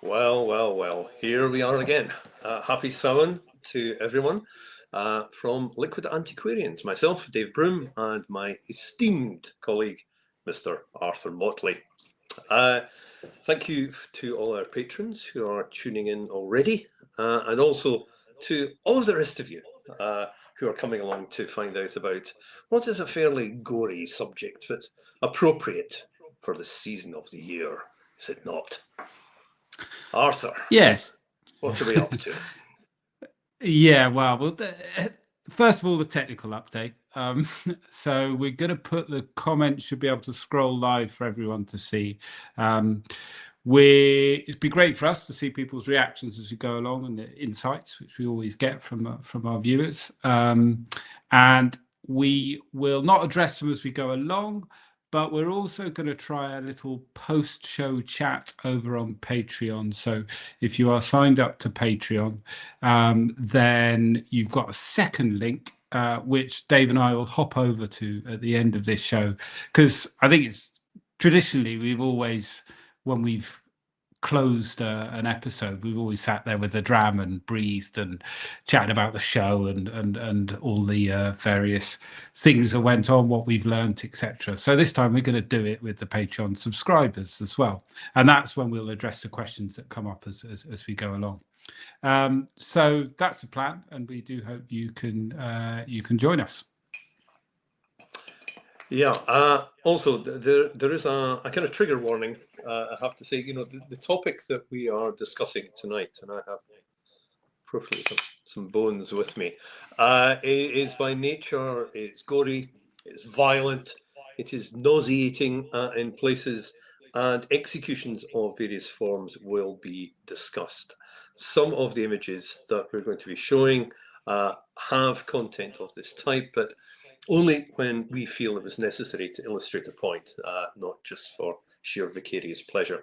Well, well, well, here we are again. Happy Samhain to everyone from Liquid Antiquarians, myself, Dave Broom, and my esteemed colleague, Mr. Arthur Motley. Thank you to all our patrons who are tuning in already, and also to all of the rest of you who are coming along to find out about what is a fairly gory subject, but appropriate for the season of the year, is it not? Arthur. Yes. What are we up to? Yeah, well, first of all, the technical update. So we're going to put the comments, should be able to scroll live for everyone to see. It'd be great for us to see people's reactions as we go along and the insights, which we always get from our viewers. And we will not address them as we go along, but we're also going to try a little post-show chat over on Patreon. So if you are signed up to Patreon, then you've got a second link, which Dave and I will hop over to at the end of this show. Because I think it's traditionally, we've always, when we've closed an episode, we've always sat there with a dram and breathed and chatted about the show and all the various things that went on, what we've learned, etc. So this time we're going to do it with the Patreon subscribers as well, and that's when we'll address the questions that come up as we go along. So that's the plan, and we do hope you can join us. Yeah. Also, there is a kind of trigger warning. I have to say, the topic that we are discussing tonight, and I have probably some bones with me, is by nature, it's gory, it's violent, it is nauseating in places, and executions of various forms will be discussed. Some of the images that we're going to be showing have content of this type, but only when we feel it was necessary to illustrate a point, not just for sheer vicarious pleasure.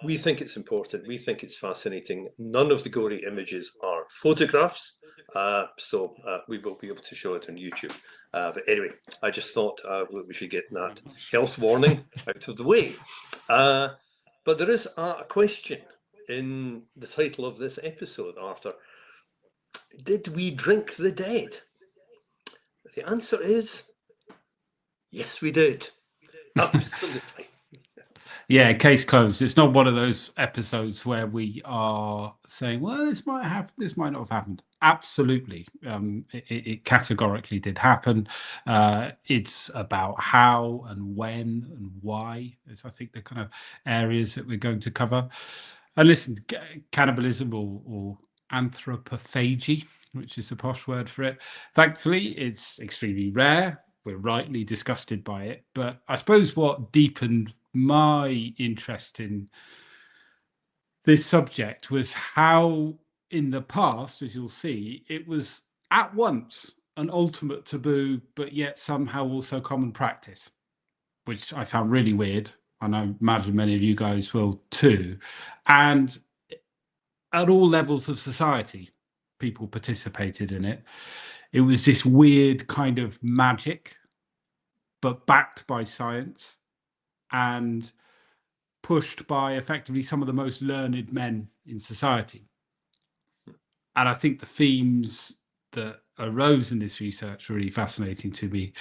We think it's important. We think it's fascinating. None of the gory images are photographs, so we will be able to show it on YouTube. But anyway, I just thought we should get that health warning out of the way. But there is a question in the title of this episode, Arthur. Did we drink the dead? The answer is yes, we did. Absolutely. Yeah, case closed. It's not one of those episodes where we are saying, well, this might happen, this might not have happened. Absolutely. It categorically did happen. It's about how and when and why. It's, I think, the kind of areas that we're going to cover. And listen, cannibalism or anthropophagy, which is a posh word for it. Thankfully, it's extremely rare. We're rightly disgusted by it. But I suppose what deepened my interest in this subject was how, in the past, as you'll see, it was at once an ultimate taboo, but yet somehow also common practice, which I found really weird. And I imagine many of you guys will too. And at all levels of society, people participated in it. It was this weird kind of magic, but backed by science and pushed by effectively some of the most learned men in society. And I think the themes that arose in this research are really fascinating to me.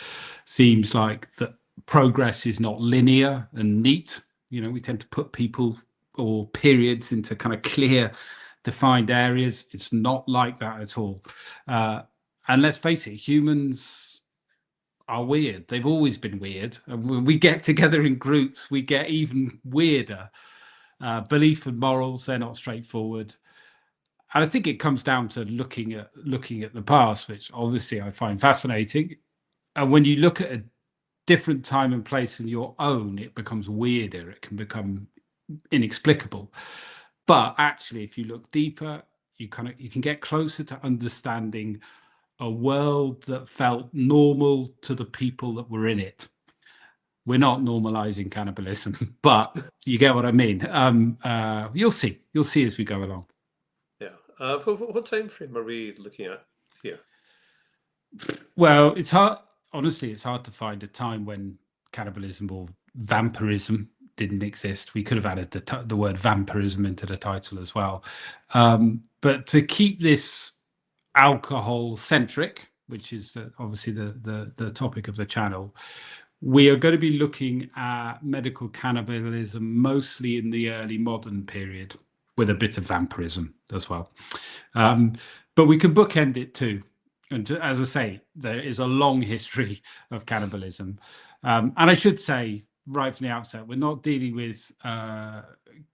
Seems like that progress is not linear and neat. We tend to put people or periods into kind of clear, defined areas. It's not like that at all. And let's face it, humans are weird. They've always been weird. And when we get together in groups, we get even weirder. Belief and morals, they're not straightforward. And I think it comes down to looking at the past, which obviously I find fascinating. And when you look at a different time and place in your own, it becomes weirder. It can become inexplicable. But actually, if you look deeper, you can get closer to understanding a world that felt normal to the people that were in it. We're not normalizing cannibalism, but you get what I mean. You'll see as we go along. Yeah. What time frame are we looking at here? Well, it's hard. Honestly, it's hard to find a time when cannibalism or vampirism didn't exist. We could have added the word vampirism into the title as well. But to keep this alcohol centric, which is obviously the topic of the channel, we are going to be looking at medical cannibalism mostly in the early modern period, with a bit of vampirism as well. But we can bookend it too. And as I say, there is a long history of cannibalism. And I should say right from the outset, we're not dealing with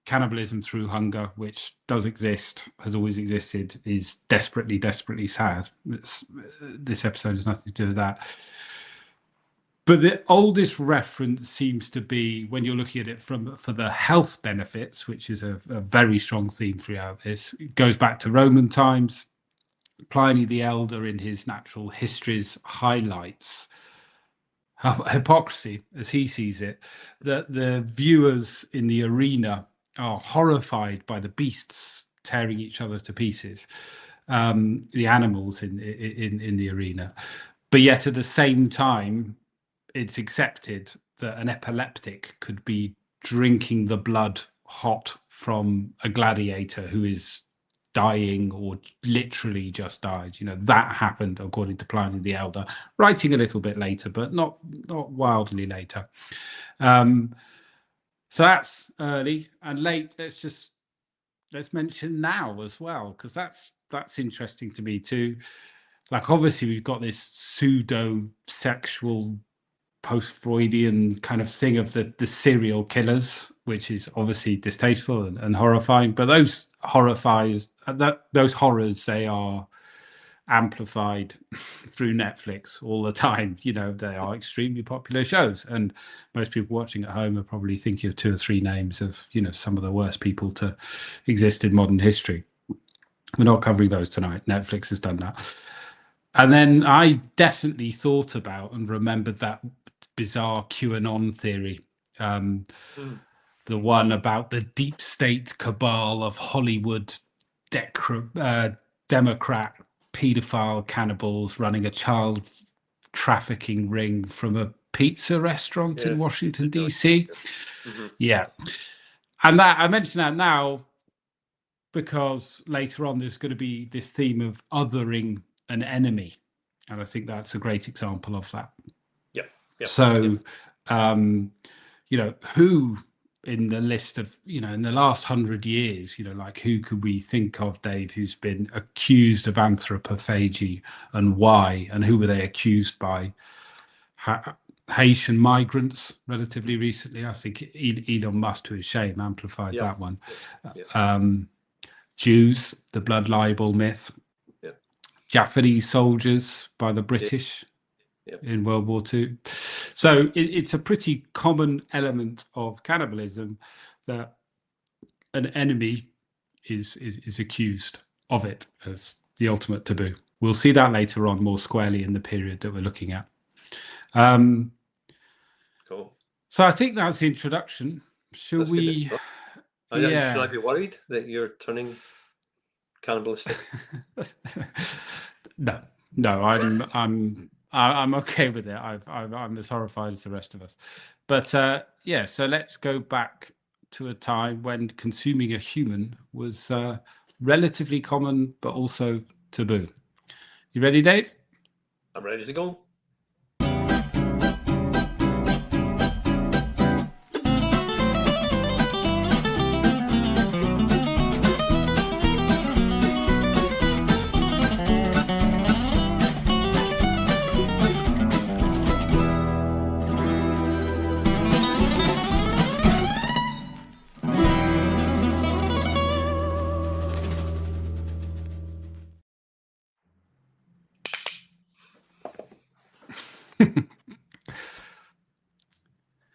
cannibalism through hunger, which does exist, has always existed, is desperately, desperately sad. This episode has nothing to do with that. But the oldest reference seems to be when you're looking at it for the health benefits, which is a very strong theme throughout this. It goes back to Roman times. Pliny the Elder, in his Natural Histories, highlights hypocrisy, as he sees it, that the viewers in the arena are horrified by the beasts tearing each other to pieces, the animals in the arena. But yet at the same time, it's accepted that an epileptic could be drinking the blood hot from a gladiator who is dying or literally just died. That happened according to Pliny the Elder, writing a little bit later, but not wildly later. So that's early. And late, let's mention now as well, because that's interesting to me too. Like, obviously we've got this pseudo sexual post-Freudian kind of thing of the serial killers, which is obviously distasteful and horrifying. But those horrors, they are amplified through Netflix all the time. They are extremely popular shows, and most people watching at home are probably thinking of 2 or 3 names of some of the worst people to exist in modern history. We're not covering those tonight. Netflix has done that. And then I definitely thought about and remembered that bizarre QAnon theory, the one about the deep state cabal of Hollywood Democrat paedophile cannibals running a child trafficking ring from a pizza restaurant in Washington, D.C. Yeah. And that I mention that now because later on there's going to be this theme of othering an enemy. And I think that's a great example of that. So, who in the list of, in the last 100 years, like who could we think of, Dave, who's been accused of anthropophagy, and why, and who were they accused by? Haitian migrants relatively recently. I think Elon Musk, to his shame, amplified that one. Jews, the blood libel myth. Japanese soldiers by the British in World War II. So it's a pretty common element of cannibalism that an enemy is accused of it as the ultimate taboo. We'll see that later on more squarely in the period that we're looking at. Cool. So I think that's the introduction. Should we? Should I be worried that you're turning cannibalistic? No, I'm okay with it. I'm as horrified as the rest of us. But so let's go back to a time when consuming a human was relatively common, but also taboo. You ready, Dave? I'm ready to go.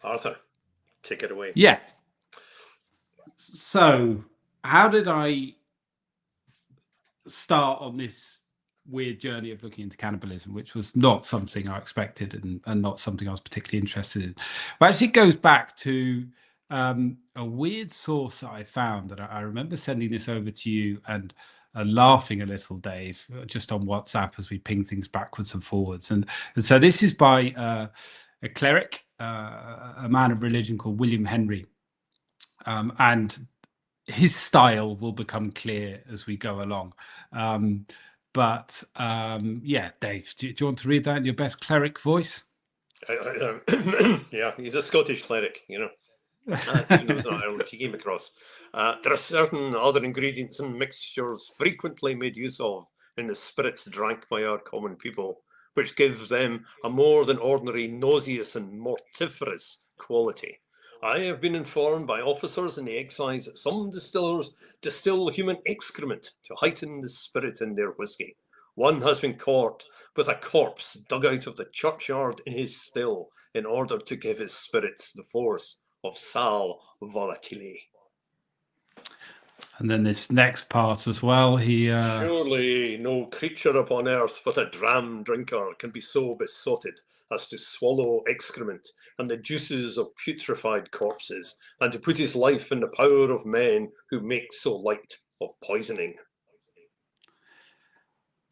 Arthur, take it away. Yeah. So how did I start on this weird journey of looking into cannibalism, which was not something I expected and not something I was particularly interested in? Well, actually, it goes back to a weird source that I found, that I remember sending this over to you and laughing a little, Dave, just on WhatsApp as we ping things backwards and forwards. And so this is by a cleric, a man of religion called William Henry. and his style will become clear as we go along. Yeah, Dave, do you want to read that in your best cleric voice? Yeah, he's a Scottish cleric, even though it's not Ireland, he came across. There are certain other ingredients and mixtures frequently made use of in the spirits drank by our common people, which gives them a more than ordinary nauseous and mortiferous quality. I have been informed by officers in the excise that some distillers distill human excrement to heighten the spirit in their whisky. One has been caught with a corpse dug out of the churchyard in his still in order to give his spirits the force of sal volatile. And then this next part as well, Surely no creature upon earth but a dram drinker can be so besotted as to swallow excrement and the juices of putrefied corpses, and to put his life in the power of men who make so light of poisoning.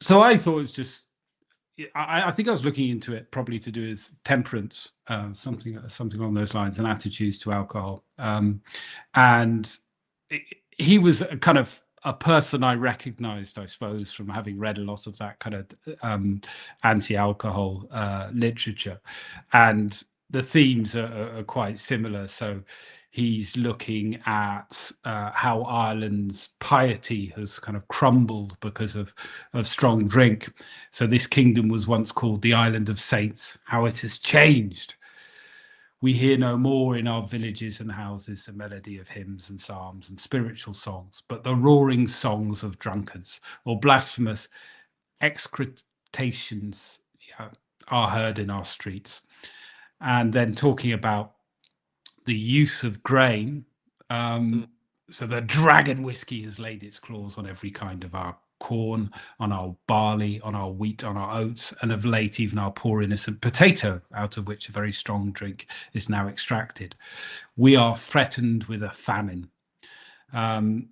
So I thought it was just, I think I was looking into it probably to do with temperance, something along those lines, and attitudes to alcohol. And he was a kind of a person I recognized, I suppose, from having read a lot of that kind of anti-alcohol literature. And the themes are quite similar. So he's looking at how Ireland's piety has kind of crumbled because of strong drink. So this kingdom was once called the Island of Saints, how it has changed. We hear no more in our villages and houses the melody of hymns and psalms and spiritual songs, but the roaring songs of drunkards or blasphemous excretations are heard in our streets. And then talking about the use of grain. So the dragon whiskey has laid its claws on every kind of our corn, on our barley, on our wheat, on our oats, and of late even our poor innocent potato, out of which a very strong drink is now extracted. We are threatened with a famine. And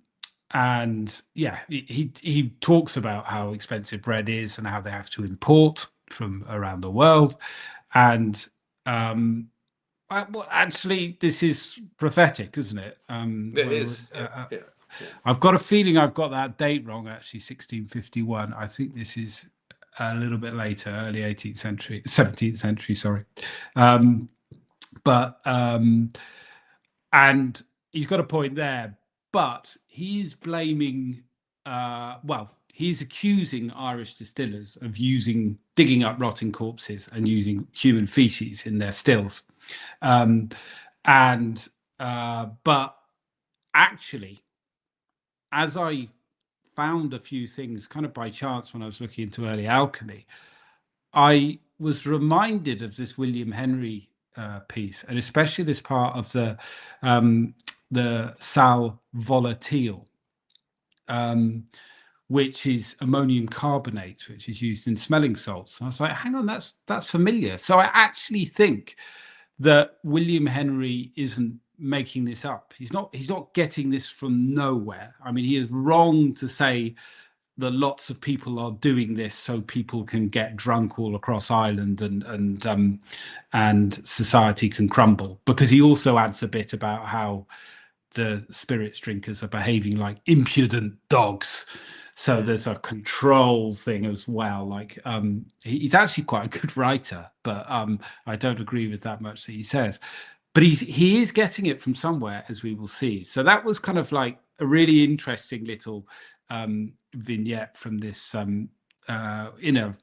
yeah, he talks about how expensive bread is and how they have to import from around the world. And well, actually, this is prophetic, isn't it? It is. Yeah. I've got a feeling I've got that date wrong, actually, 1651. I think this is a little bit later, early 18th century, 17th century, sorry. And he's got a point there, but he's blaming, he's accusing Irish distillers of digging up rotting corpses and using human feces in their stills. But actually, as I found a few things kind of by chance when I was looking into early alchemy, I was reminded of this William Henry piece, and especially this part of the sal volatile, which is ammonium carbonate, which is used in smelling salts. And I was like, hang on, that's familiar. So I actually think that William Henry isn't making this up. He's not getting this from nowhere. I mean, he is wrong to say that lots of people are doing this so people can get drunk all across Ireland and society can crumble, because he also adds a bit about how the spirits drinkers are behaving like impudent dogs. So there's a control thing as well. Like he's actually quite a good writer, but I don't agree with that much that he says. But he is getting it from somewhere, as we will see. So that was kind of like a really interesting little vignette from this in a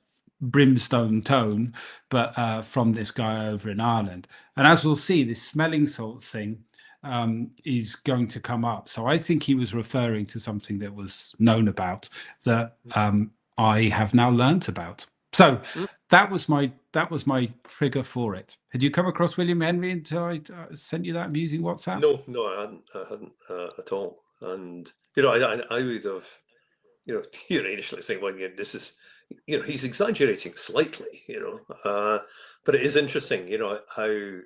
brimstone tone, but from this guy over in Ireland. And as we'll see, this smelling salt thing is going to come up. So I think he was referring to something that was known about, that I have now learnt about. So that was my trigger for it. Had you come across William Henry until I sent you that using WhatsApp? No, I hadn't at all. And I would have, you're initially saying, well, yeah, this is, he's exaggerating slightly, but it is interesting, how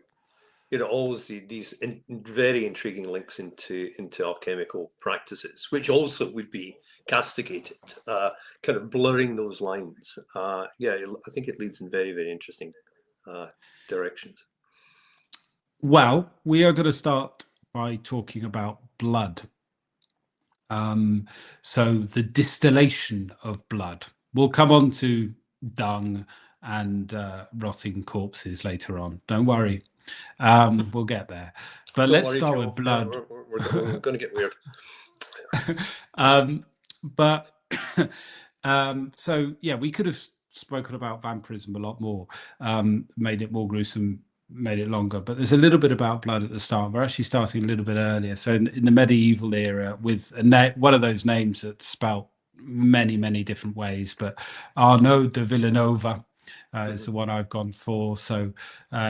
always these very intriguing links into alchemical practices, which also would be castigated, kind of blurring those lines. I think it leads in very, very interesting directions. Well, we are going to start by talking about blood. So the distillation of blood. We'll come on to dung and rotting corpses later on. Don't worry. We'll get there. But Don't let's worry, start Joe. with blood. We're going to get weird. But so yeah, we could have spoken about vampirism a lot more, made it more gruesome, made it longer. But there's a little bit about blood at the start. We're actually starting a little bit earlier. So in the medieval era, with one of those names that's spelt many different ways, but Arnaud de Villanova is the one I've gone for. So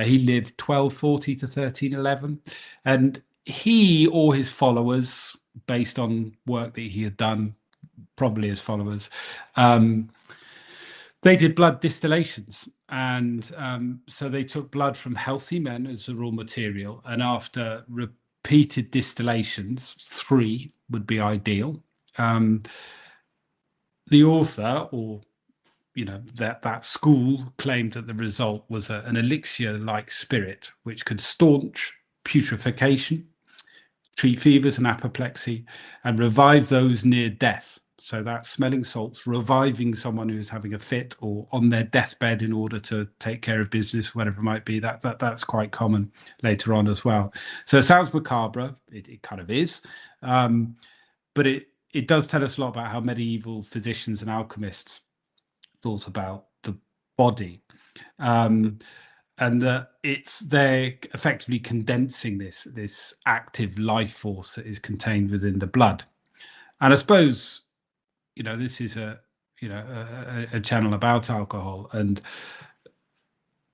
he lived 1240 to 1311, and he or his followers, based on work that he had done, probably his followers, they did blood distillations. And so they took blood from healthy men as a raw material, and after repeated distillations, 3 would be ideal, the author, or that school, claimed that the result was an elixir-like spirit which could staunch putrefaction, treat fevers and apoplexy, and revive those near death. So that's smelling salts reviving someone who is having a fit or on their deathbed in order to take care of business, whatever it might be. That's quite common later on as well. So it sounds macabre. It kind of is, but it does tell us a lot about how medieval physicians and alchemists thought about the body. And that they're effectively condensing this active life force that is contained within the blood. And I suppose, this is a channel about alcohol, and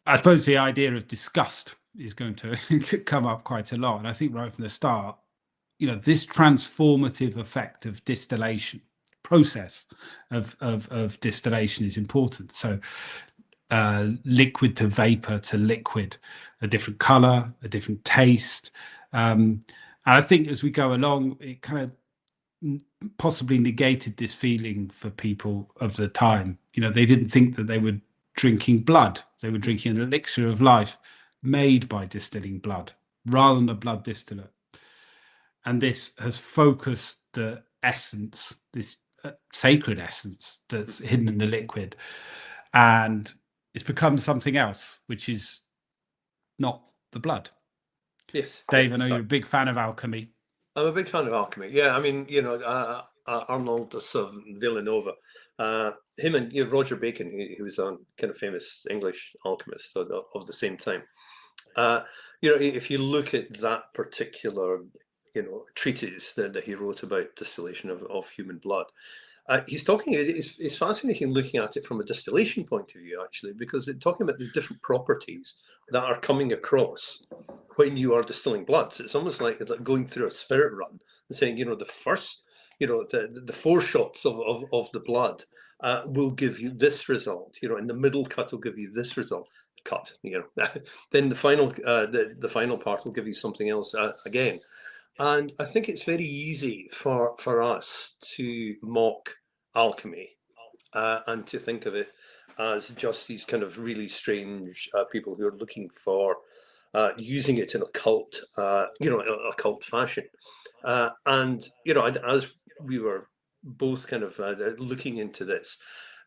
I suppose the idea of disgust is going to come up quite a lot. And I think right from the start, this transformative effect of distillation, process of distillation, is important. So liquid to vapor to liquid, a different color, a different taste. And I think as we go along, it kind of possibly negated this feeling for people of the time. They didn't think that they were drinking blood. They were drinking an elixir of life made by distilling blood rather than a blood distillate. And this has focused the essence, this sacred essence that's hidden in the liquid. And it's become something else, which is not the blood. Yes. Dave, I know you're a big fan of alchemy. I'm a big fan of alchemy. Yeah, I mean, Arnold of Villanova, him and Roger Bacon, he was a kind of famous English alchemist of the same time. If you look at that particular, treatise that he wrote about distillation of human blood, he's talking. It's fascinating looking at it from a distillation point of view, actually, because it's talking about the different properties that are coming across when you are distilling blood. So it's almost like going through a spirit run and saying, the first, the 4 shots of the blood will give you this result. And the middle cut will give you this result. Then the final part will give you something else again. And I think it's very easy for us to mock alchemy and to think of it as just these kind of really strange people who are looking for using it in a cult, a cult fashion. And as we were both kind of looking into this,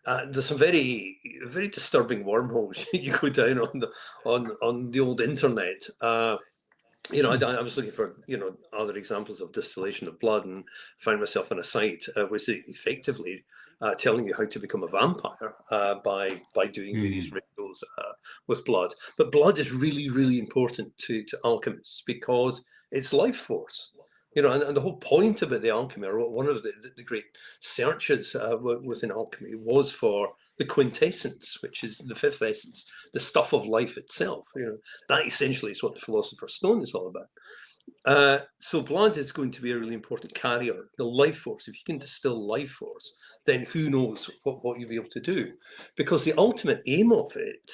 there's some very, very disturbing wormholes you go down on the old internet. I was looking for, other examples of distillation of blood, and found myself on a site which is effectively telling you how to become a vampire by doing various rituals with blood. But blood is really, really important to alchemists because it's life force. And the whole point about the alchemy, or one of the great searches within alchemy, was for the quintessence, which is the 5th essence, the stuff of life itself. That essentially is what the Philosopher's Stone is all about. So blood is going to be a really important carrier, the life force. If you can distill life force, then who knows what you'll be able to do. Because the ultimate aim of it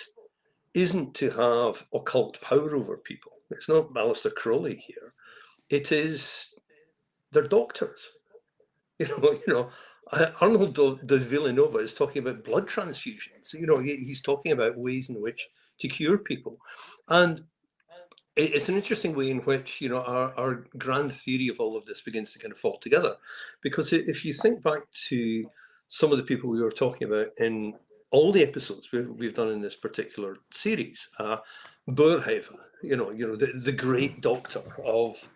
isn't to have occult power over people. It's not Aleister Crowley here. It is, they're doctors. Arnold de Villanova is talking about blood transfusions. He's talking about ways in which to cure people. And it's an interesting way in which, you know, our grand theory of all of this begins to kind of fall together. Because if you think back to some of the people we were talking about in all the episodes we've done in this particular series, Boerhaave, the great doctor of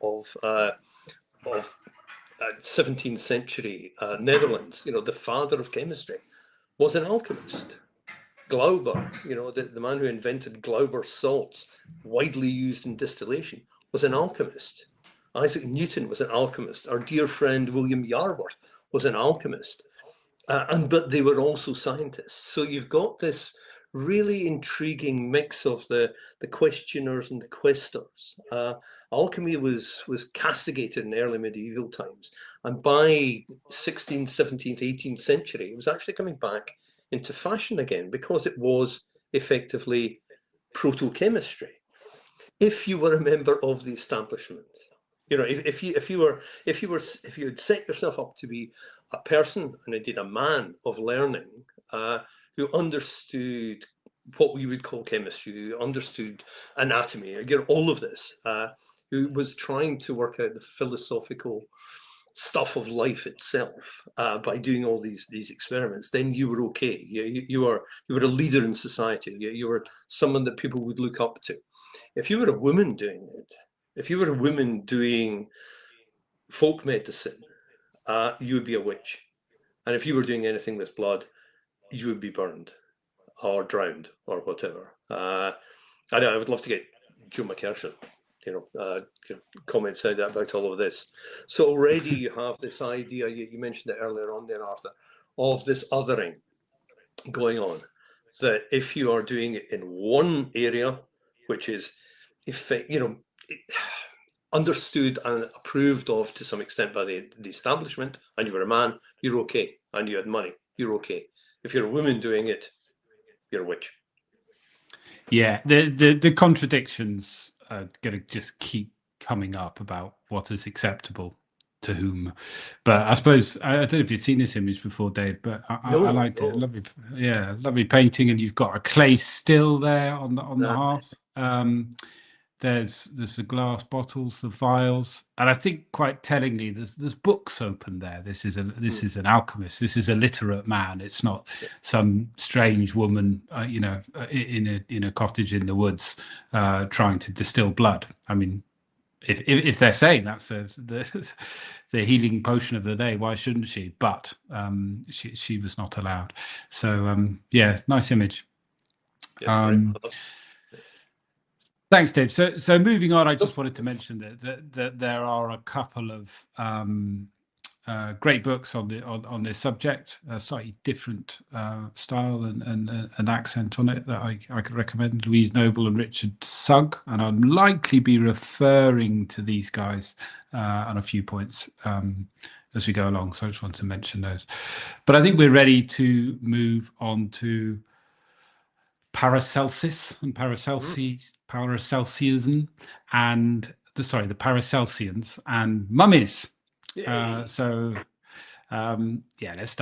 17th century Netherlands, you know, the father of chemistry, was an alchemist. Glauber, you know, the man who invented Glauber salts, widely used in distillation, was an alchemist. Isaac Newton was an alchemist. Our dear friend William Yarworth was an alchemist. But they were also scientists. So you've got this really intriguing mix of the questioners and the questers. Alchemy was castigated in early medieval times. And by 16th, 17th, 18th century, it was actually coming back into fashion again because it was effectively proto-chemistry. If you were a member of the establishment, you know, if you had set yourself up to be a person, and indeed a man of learning, who understood what we would call chemistry, who understood anatomy, again, all of this, who was trying to work out the philosophical stuff of life itself by doing all these experiments, then you were okay. You were a leader in society. You were someone that people would look up to. If you were a woman doing it, if you were a woman doing folk medicine, you would be a witch. And if you were doing anything with blood, you would be burned or drowned or whatever. I know I would love to get Joe McKercher, comments out about all of this. So already you have this idea, you mentioned it earlier on there, Arthur, of this othering going on. That if you are doing it in one area, which is, understood and approved of to some extent by the establishment, and you were a man, you're okay, and you had money, you're okay. If you're a woman doing it, you're a witch. Yeah, the contradictions are going to just keep coming up about what is acceptable to whom. But I suppose I don't know if you've seen this image before, Dave, but I liked it. Lovely painting, and you've got a clay still there on the hearth. There's the glass bottles, the vials, and I think quite tellingly, there's books open there. This is an alchemist. This is a literate man. It's not some strange woman, in a cottage in the woods, trying to distill blood. I mean, if they're saying that's the healing potion of the day, why shouldn't she? But she was not allowed. So nice image. Yes, Thanks, Dave. So moving on, I just wanted to mention that there are a couple of great books on this subject, a slightly different style and accent on it that I could recommend. Louise Noble and Richard Sugg, and I'll likely be referring to these guys on a few points as we go along. So I just wanted to mention those. But I think we're ready to move on to Paracelsus and Paracelsianism and the Paracelsians and mummies. Let's start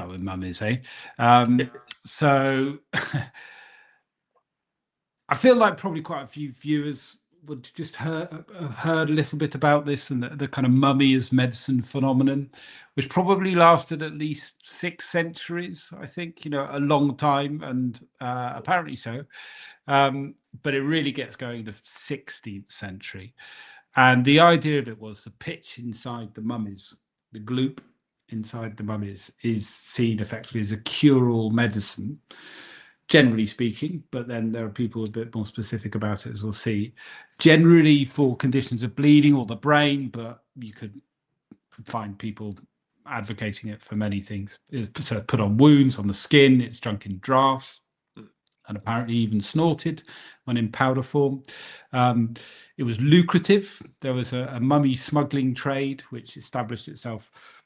with mummies, eh? So I feel like probably quite a few viewers would just have heard a little bit about this and the kind of mummy as medicine phenomenon, which probably lasted at least 6 centuries, I think, a long time, and apparently so. But it really gets going in the 16th century. And the idea of it was the pitch inside the mummies, the gloop inside the mummies, is seen effectively as a cure-all medicine, generally speaking, but then there are people a bit more specific about it, as we'll see. Generally for conditions of bleeding or the brain, but you could find people advocating it for many things. It's put on wounds, on the skin, it's drunk in draughts, and apparently even snorted when in powder form. It was lucrative. There was a mummy smuggling trade which established itself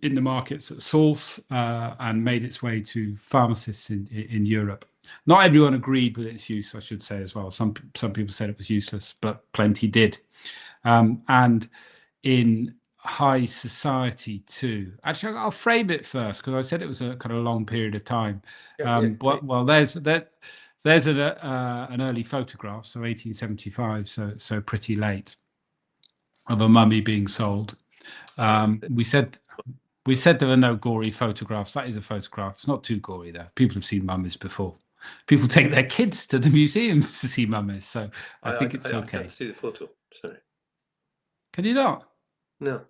in the markets at source and made its way to pharmacists in Europe. Not everyone agreed with its use, I should say, as well. Some people said it was useless, but plenty did. And in high society too. Actually, I'll frame it first because I said it was a kind of long period of time. Well, there's there's an early photograph, so 1875, so pretty late, of a mummy being sold. We said there are no gory photographs. That is a photograph. It's not too gory though. People have seen mummies before. People take their kids to the museums to see mummies, so I think it's okay. I can't see the photo. Sorry. Can you not? No.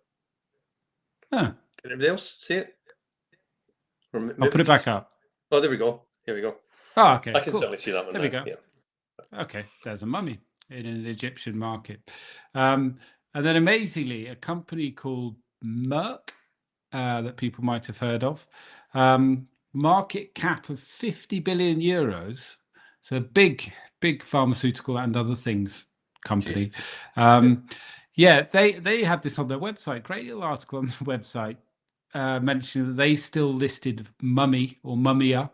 Huh. Can anybody else see it? I'll put it back up. Oh, there we go. Here we go. Oh, okay. I can cool. certainly see that one. There we go. Yeah. Okay, there's a mummy in an Egyptian market. And then amazingly, a company called Merck, that people might have heard of, market cap of 50 billion euros. So big pharmaceutical and other things company. Yeah, they had this on their website. Great little article on the website mentioning that they still listed mummy or mummia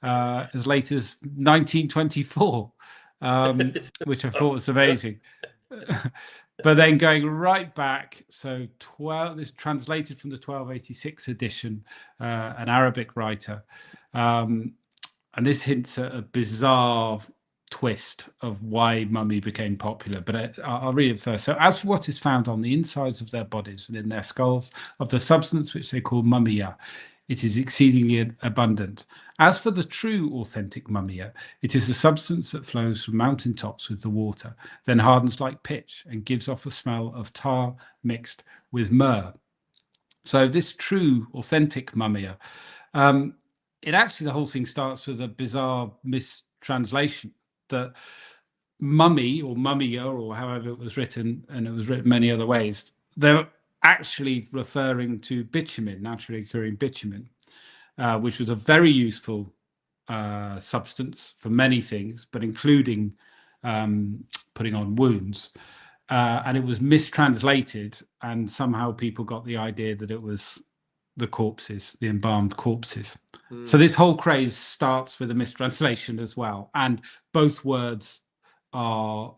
as late as 1924, which I thought was amazing. But then going right back, so this translated from the 1286 edition, an Arabic writer, and this hints at a bizarre twist of why mummy became popular, but I'll read it first. So, as for what is found on the insides of their bodies and in their skulls of the substance which they call mummia, it is exceedingly abundant. As for the true authentic mummia, it is a substance that flows from mountain tops with the water, then hardens like pitch and gives off a smell of tar mixed with myrrh. So this true authentic mummia, it actually, the whole thing starts with a bizarre mistranslation that mummy or mummia, or however it was written, and it was written many other ways, they're actually referring to bitumen, naturally occurring bitumen, which was a very useful substance for many things, but including putting on wounds. And it was mistranslated, and somehow people got the idea that it was the corpses, the embalmed corpses. So this whole craze starts with a mistranslation as well, and both words are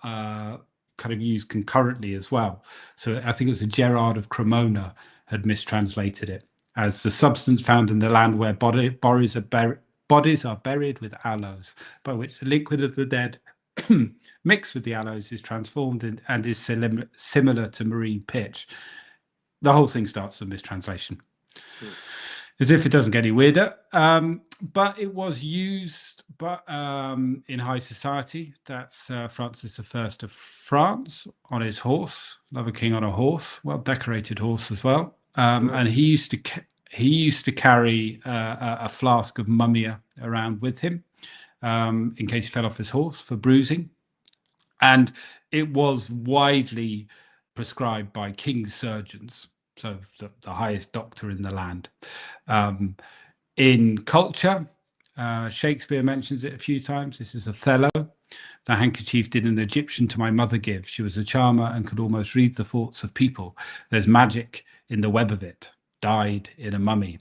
kind of used concurrently as well. So I think it was a Gerard of Cremona had mistranslated it as the substance found in the land where bodies are buried with aloes, by which the liquid of the dead mixed with the aloes is transformed and is similar to marine pitch. The whole thing starts with mistranslation. As if it doesn't get any weirder. But it was used in high society. That's Francis I of France on his horse, another king on a horse, well decorated horse as well. And he used to carry a flask of mummia around with him in case he fell off his horse for bruising. And it was widely prescribed by king's surgeons, so the highest doctor in the land. In culture, Shakespeare mentions it a few times. This is Othello. The handkerchief did an Egyptian to my mother give. She was a charmer and could almost read the thoughts of people. There's magic in the web of it. Died in a mummy.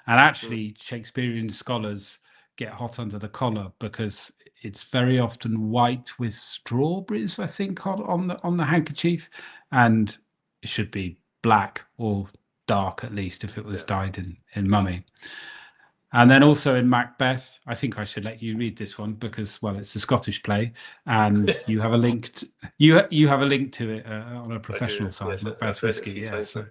And actually, Shakespearean scholars get hot under the collar because it's very often white with strawberries, I think, on the handkerchief, and it should be black or dark at least if it was dyed in mummy. And then also in Macbeth, I think I should let you read this one because, well, it's a Scottish play, and you have a link. You have a link to it on a professional side. Yes, Macbeth whiskey, yeah. So.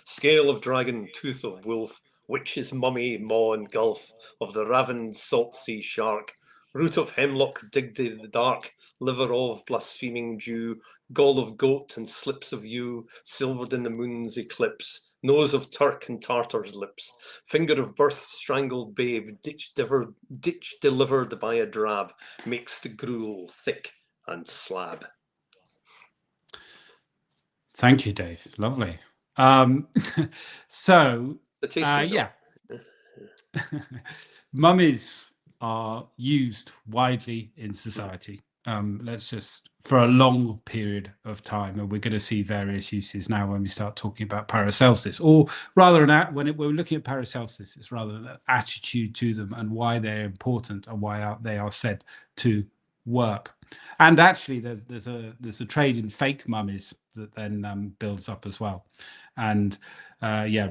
Scale of dragon, tooth of wolf, witch's mummy, maw and gulf of the ravened salt sea shark. Root of hemlock digged in the dark, liver of blaspheming Jew, gall of goat and slips of yew, silvered in the moon's eclipse, nose of Turk and Tartar's lips, finger of birth strangled babe, ditch delivered by a drab, mixed gruel thick and slab. Thank you, Dave. Lovely. So, yeah. Mummies are used widely in society. Let's just for a long period of time, and we're going to see various uses now when we start talking about Paracelsus, or rather when we're looking at Paracelsus, it's rather an attitude to them and why they're important and why they are said to work. And actually, there's a trade in fake mummies that then builds up as well, and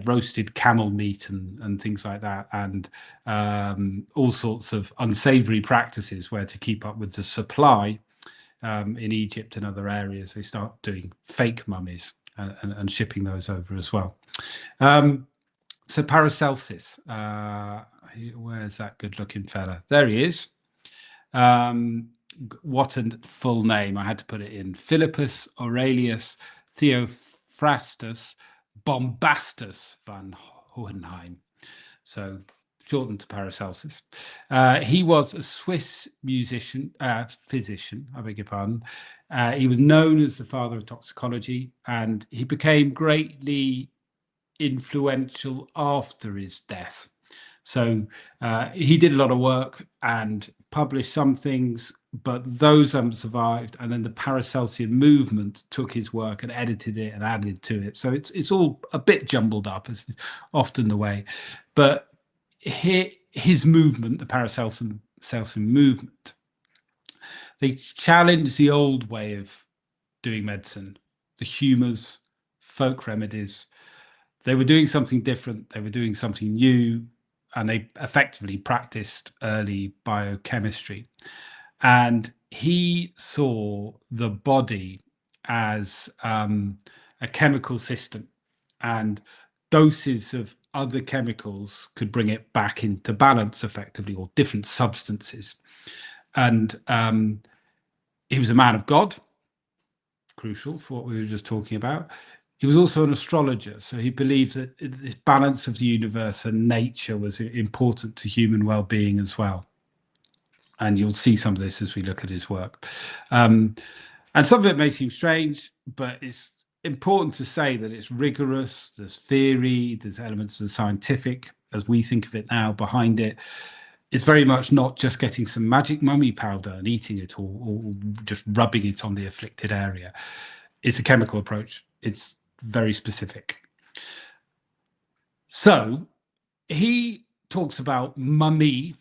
roasted camel meat and things like that, and all sorts of unsavory practices where to keep up with the supply. In Egypt and other areas, they start doing fake mummies and shipping those over as well. So Paracelsus, where's that good-looking fella? There he is. What a full name! I had to put it in: Philippus Aurelius Theophrastus Bombastus van Hohenheim. So shortened to Paracelsus. He was a Swiss physician, I beg your pardon. He was known as the father of toxicology, and he became greatly influential after his death. So he did a lot of work and published some things, but those haven't survived. And then the Paracelsian movement took his work and edited it and added to it. So it's all a bit jumbled up, as is often the way. But his movement, the Paracelsian movement, they challenged the old way of doing medicine, the humours, folk remedies. They were doing something different. They were doing something new, and they effectively practiced early biochemistry. And he saw the body as a chemical system, and doses of other chemicals could bring it back into balance effectively, or different substances. And he was a man of God, crucial for what we were just talking about. He was also an astrologer, so he believed that this balance of the universe and nature was important to human well-being as well. And you'll see some of this as we look at his work. And some of it may seem strange, but it's important to say that it's rigorous. There's theory, there's elements of the scientific, as we think of it now, behind it. It's very much not just getting some magic mummy powder and eating it, or just rubbing it on the afflicted area. It's a chemical approach. It's very specific. So he talks about mummy,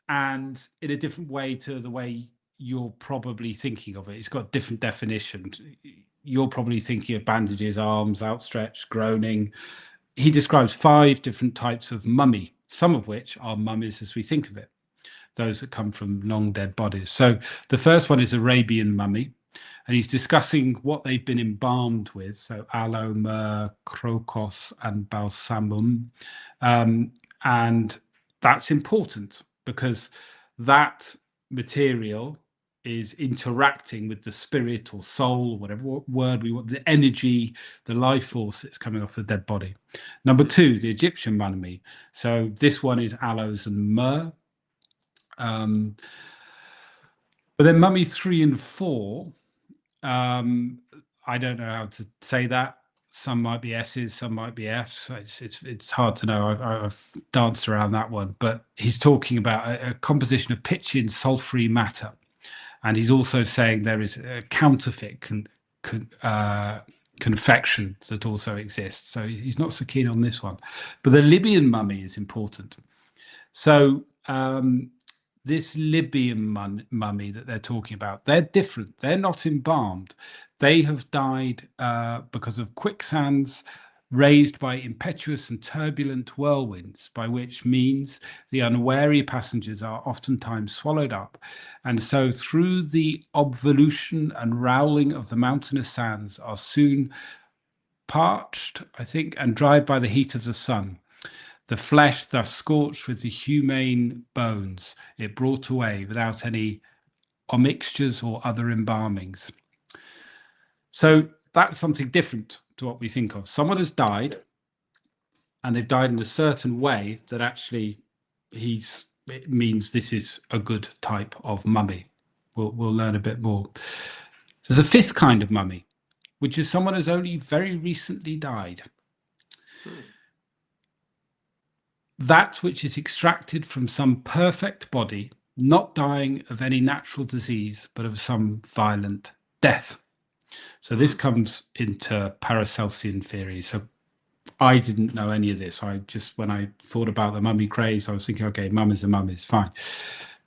and in a different way to the way you're probably thinking of it. It's got different definitions. You're probably thinking of bandages, arms outstretched, groaning. He describes 5 different types of mummy, some of which are mummies as we think of it, those that come from long dead bodies. So the first one is Arabian mummy, and he's discussing what they've been embalmed with, so aloe, myrrh, crocus, and balsamum. And that's important because that material is interacting with the spirit or soul, or whatever word we want, the energy, the life force that's coming off the dead body. Number 2, the Egyptian mummy. So this one is aloes and myrrh. But then mummy 3 and 4, I don't know how to say that. Some might be S's, some might be F's. It's hard to know. I've danced around that one. But he's talking about a composition of pitchy and sulfury matter. And he's also saying there is a counterfeit confection that also exists. So he's not so keen on this one. But the Libyan mummy is important. So this Libyan mummy that they're talking about, they're different. They're not embalmed. They have died because of quicksands raised by impetuous and turbulent whirlwinds, by which means the unwary passengers are oftentimes swallowed up. And so through the obvolution and rowling of the mountainous sands are soon parched, I think, and dried by the heat of the sun. The flesh thus scorched with the humane bones, it brought away without any admixtures or other embalmings. So that's something different to what we think of. Someone has died, and they've died in a certain way that actually it means this is a good type of mummy. We'll learn a bit more. There's a 5th kind of mummy, which is someone who's only very recently died. That which is extracted from some perfect body, not dying of any natural disease, but of some violent death. So this comes into Paracelsian theory. So I didn't know any of this. When I thought about the mummy craze, I was thinking, okay, mummies are mummies, fine.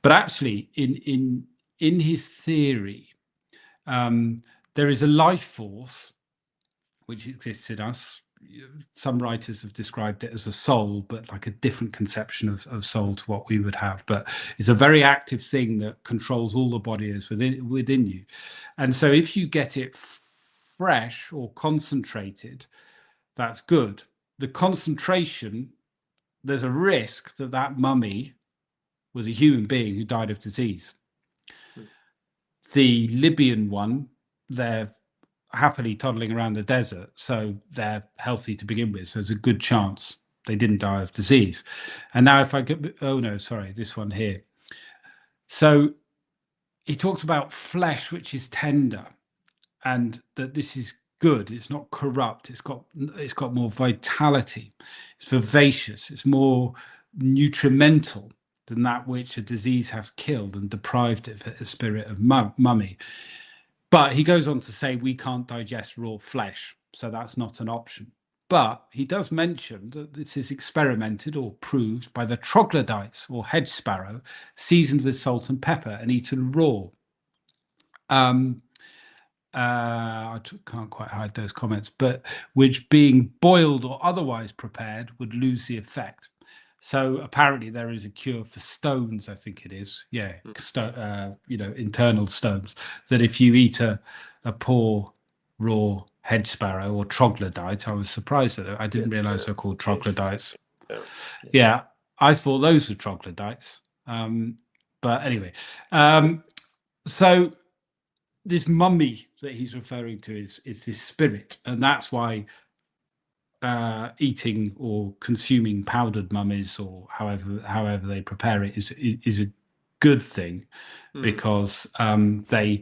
But actually, in in his theory, there is a life force which exists in us. Some writers have described it as a soul, but like a different conception of soul to what we would have. But it's a very active thing that controls all the bodies within you. And so if you get it fresh or concentrated, that's good. The concentration, there's a risk that that mummy was a human being who died of disease. The Libyan one, they're happily toddling around the desert, so they're healthy to begin with. So there's a good chance they didn't die of disease. And now if I could, oh no, sorry, this one here. So he talks about flesh, which is tender, and that this is good. It's not corrupt. It's got more vitality. It's vivacious. It's more nutrimental than that which a disease has killed and deprived it of a spirit of mummy. But he goes on to say we can't digest raw flesh, so that's not an option. But he does mention that this is experimented or proved by the troglodytes or hedge sparrow, seasoned with salt and pepper and eaten raw. I can't quite hide those comments, but which being boiled or otherwise prepared would lose the effect. So apparently there is a cure for stones, I think it is. Yeah, internal stones, that if you eat a poor raw hedge sparrow or troglodyte, I was surprised that I didn't realize they're called troglodytes. Yeah, I thought those were troglodytes. But anyway, so this mummy that he's referring to is this spirit, and that's why eating or consuming powdered mummies or however they prepare it is a good thing, because the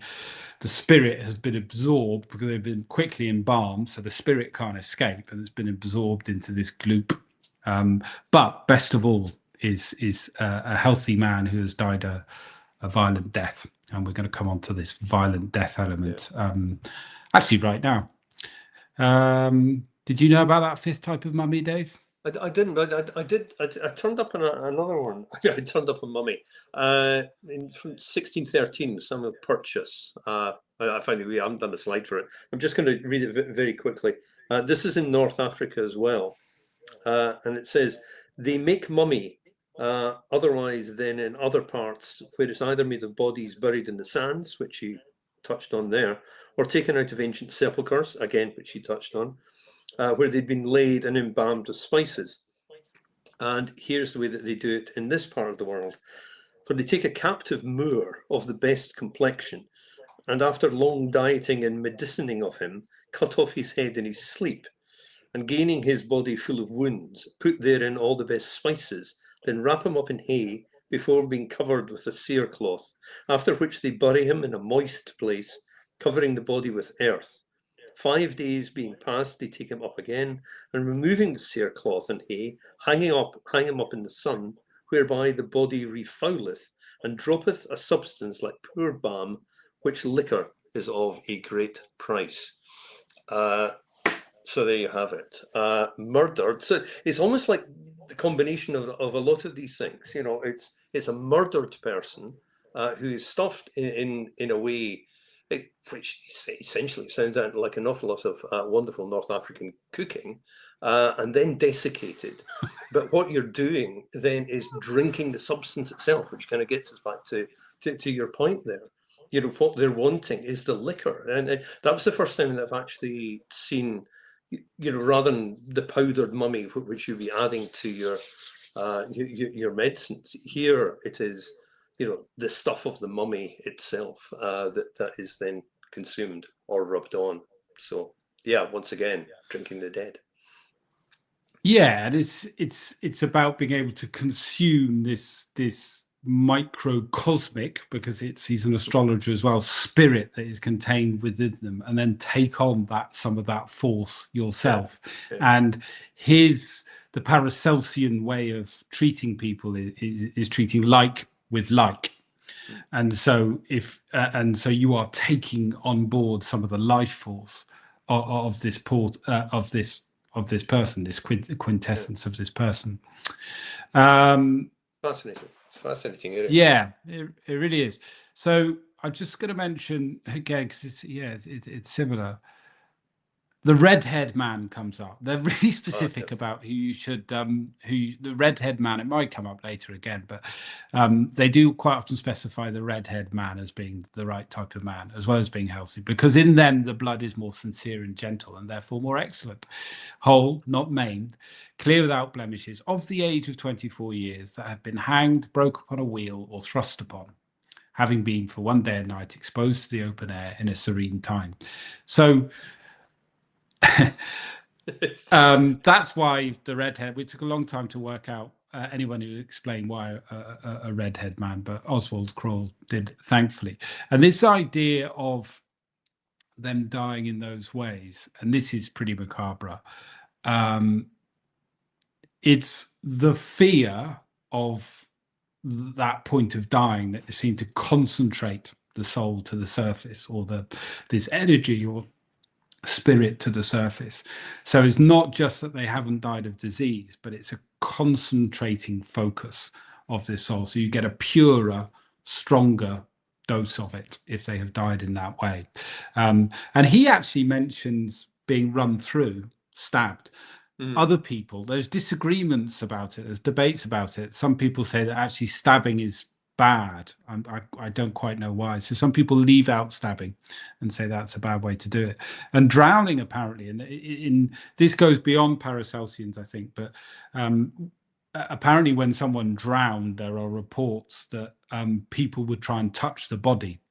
spirit has been absorbed because they've been quickly embalmed, so the spirit can't escape, and it's been absorbed into this gloop. But best of all is a healthy man who has died a violent death, and we're going to come on to this violent death element actually right now. Did you know about that fifth type of mummy, Dave? I didn't. I did. I turned up on another one. I turned up a mummy from 1613. Some of purchase. I find we haven't done a slide for it. I'm just going to read it very quickly. This is in North Africa as well, and it says they make mummy otherwise than in other parts where it's either made of bodies buried in the sands, which he touched on there, or taken out of ancient sepulchres, again, which he touched on. Where they'd been laid and embalmed with spices. And here's the way that they do it in this part of the world. For they take a captive Moor of the best complexion, and after long dieting and medicining of him, cut off his head in his sleep, and gaining his body full of wounds, put therein all the best spices, then wrap him up in hay before being covered with a cerecloth, after which they bury him in a moist place, covering the body with earth. 5 days being passed, they take him up again, and removing the cerecloth and hay, hang him up in the sun, whereby the body refouleth, and droppeth a substance like poor balm, which liquor is of a great price. So there you have it. Murdered. So it's almost like the combination of a lot of these things. You know, it's a murdered person who is stuffed in a way which essentially sounds like an awful lot of wonderful North African cooking, and then desiccated. But what you're doing then is drinking the substance itself, which kind of gets us back to your point there. You know, what they're wanting is the liquor. And that was the first time that I've actually seen, you know, rather than the powdered mummy, which you'd be adding to your medicines, here it is, you know, the stuff of the mummy itself that is then consumed or rubbed on. So yeah, once again, drinking the dead. Yeah, and it's about being able to consume this microcosmic, because he's an astrologer as well, spirit that is contained within them, and then take on some of that force yourself. Yeah. And the Paracelsian way of treating people is treating like with like. And so so you are taking on board some of the life force of this person, this quintessence of this person. Fascinating. It's fascinating. Yeah, it really is. So I'm just going to mention again because it's similar. The redhead man comes up. They're really specific about who you should, the redhead man. It might come up later again, but they do quite often specify the redhead man as being the right type of man, as well as being healthy, because in them the blood is more sincere and gentle, and therefore more excellent, whole, not maimed, clear without blemishes, of the age of 24 years, that have been hanged, broke upon a wheel, or thrust upon, having been for one day and night exposed to the open air in a serene time. So. That's why the redhead. We took a long time to work out anyone who explained why a redhead man, but Oswald Kroll did, thankfully. And this idea of them dying in those ways, and this is pretty macabre. It's the fear of that point of dying that seemed to concentrate the soul to the surface, or this energy or spirit to the surface. So it's not just that they haven't died of disease, but it's a concentrating focus of this soul. So you get a purer, stronger dose of it if they have died in that way. And he actually mentions being run through, stabbed. Other people, there's disagreements about it, there's debates about it. Some people say that actually stabbing is bad. I don't quite know why. So some people leave out stabbing and say that's a bad way to do it. And drowning, apparently, and in this goes beyond Paracelsians, I think, but apparently when someone drowned, there are reports that people would try and touch the body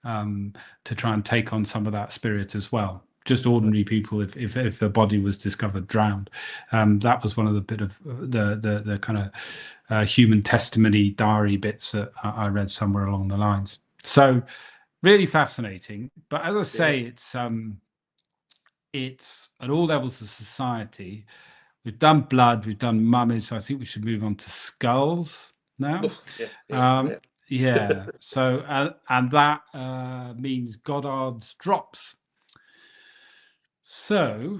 to try and take on some of that spirit as well. Just ordinary people, if a body was discovered drowned. That was one of the bit of the kind of human testimony diary bits that I read somewhere along the lines. So really fascinating. But as I say, it's at all levels of society. We've done blood, we've done mummies, so I think we should move on to skulls now. So and that means Goddard's drops. So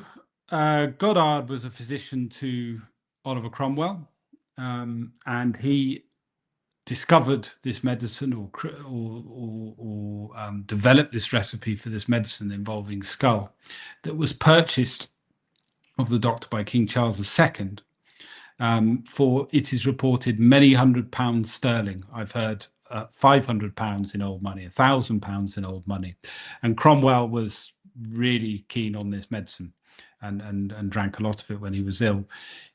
Goddard was a physician to Oliver Cromwell, and he discovered this medicine or developed this recipe for this medicine involving skull that was purchased of the doctor by King Charles II for, it is reported, many £100 sterling. I've heard £500 in old money, £1,000 in old money. And Cromwell was really keen on this medicine and drank a lot of it when he was ill.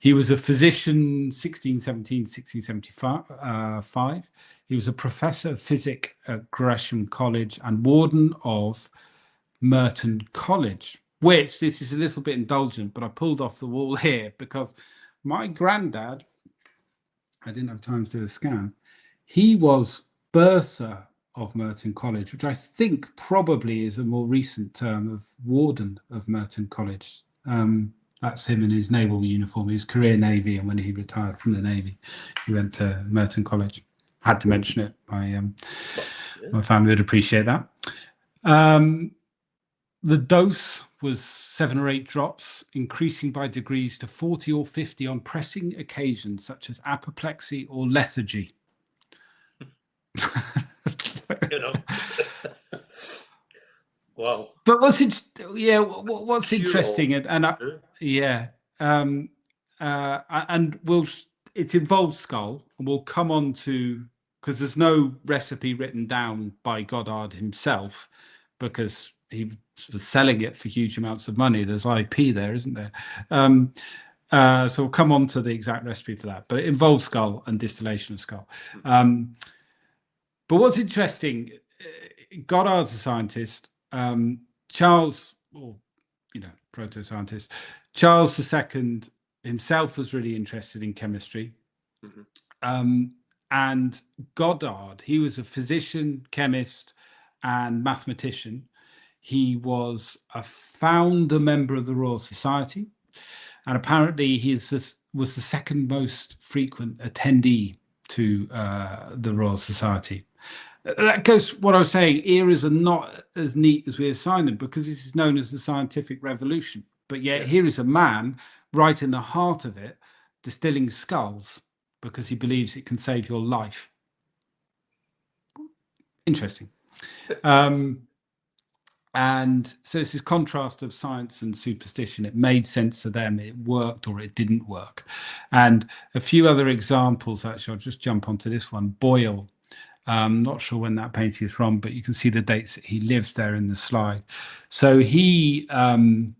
He was a physician 1617, 1675. He was a professor of physics at Gresham College and warden of Merton College, which, this is a little bit indulgent, but I pulled off the wall here because my granddad, I didn't have time to do a scan, he was bursar of Merton College, which I think probably is a more recent term of warden of Merton College. That's him in his naval uniform, his career Navy, and when he retired from the Navy, he went to Merton College. Had to mention it. My family would appreciate that. The dose was 7 or 8 drops, increasing by degrees to 40 or 50 on pressing occasions such as apoplexy or lethargy. Wow. But what's interesting, it involves skull, and we'll come on to, because there's no recipe written down by Goddard himself, because he was selling it for huge amounts of money. There's IP there, isn't there? So we'll come on to the exact recipe for that, but it involves skull and distillation of skull. But what's interesting, Goddard's a scientist. Charles, or proto-scientist, Charles II himself was really interested in chemistry. And Goddard, he was a physician, chemist, and mathematician. He was a founder member of the Royal Society, and apparently he was the second most frequent attendee to the Royal Society. That goes what I was saying. Eras are not as neat as we assign them, because this is known as the scientific revolution. But yet here is a man right in the heart of it, distilling skulls because he believes it can save your life. Interesting. And so it's this contrast of science and superstition. It made sense to them. It worked or it didn't work. And a few other examples, actually, I'll just jump onto this one. Boyle. Not sure when that painting is from, but you can see the dates that he lived there in the slide. So he was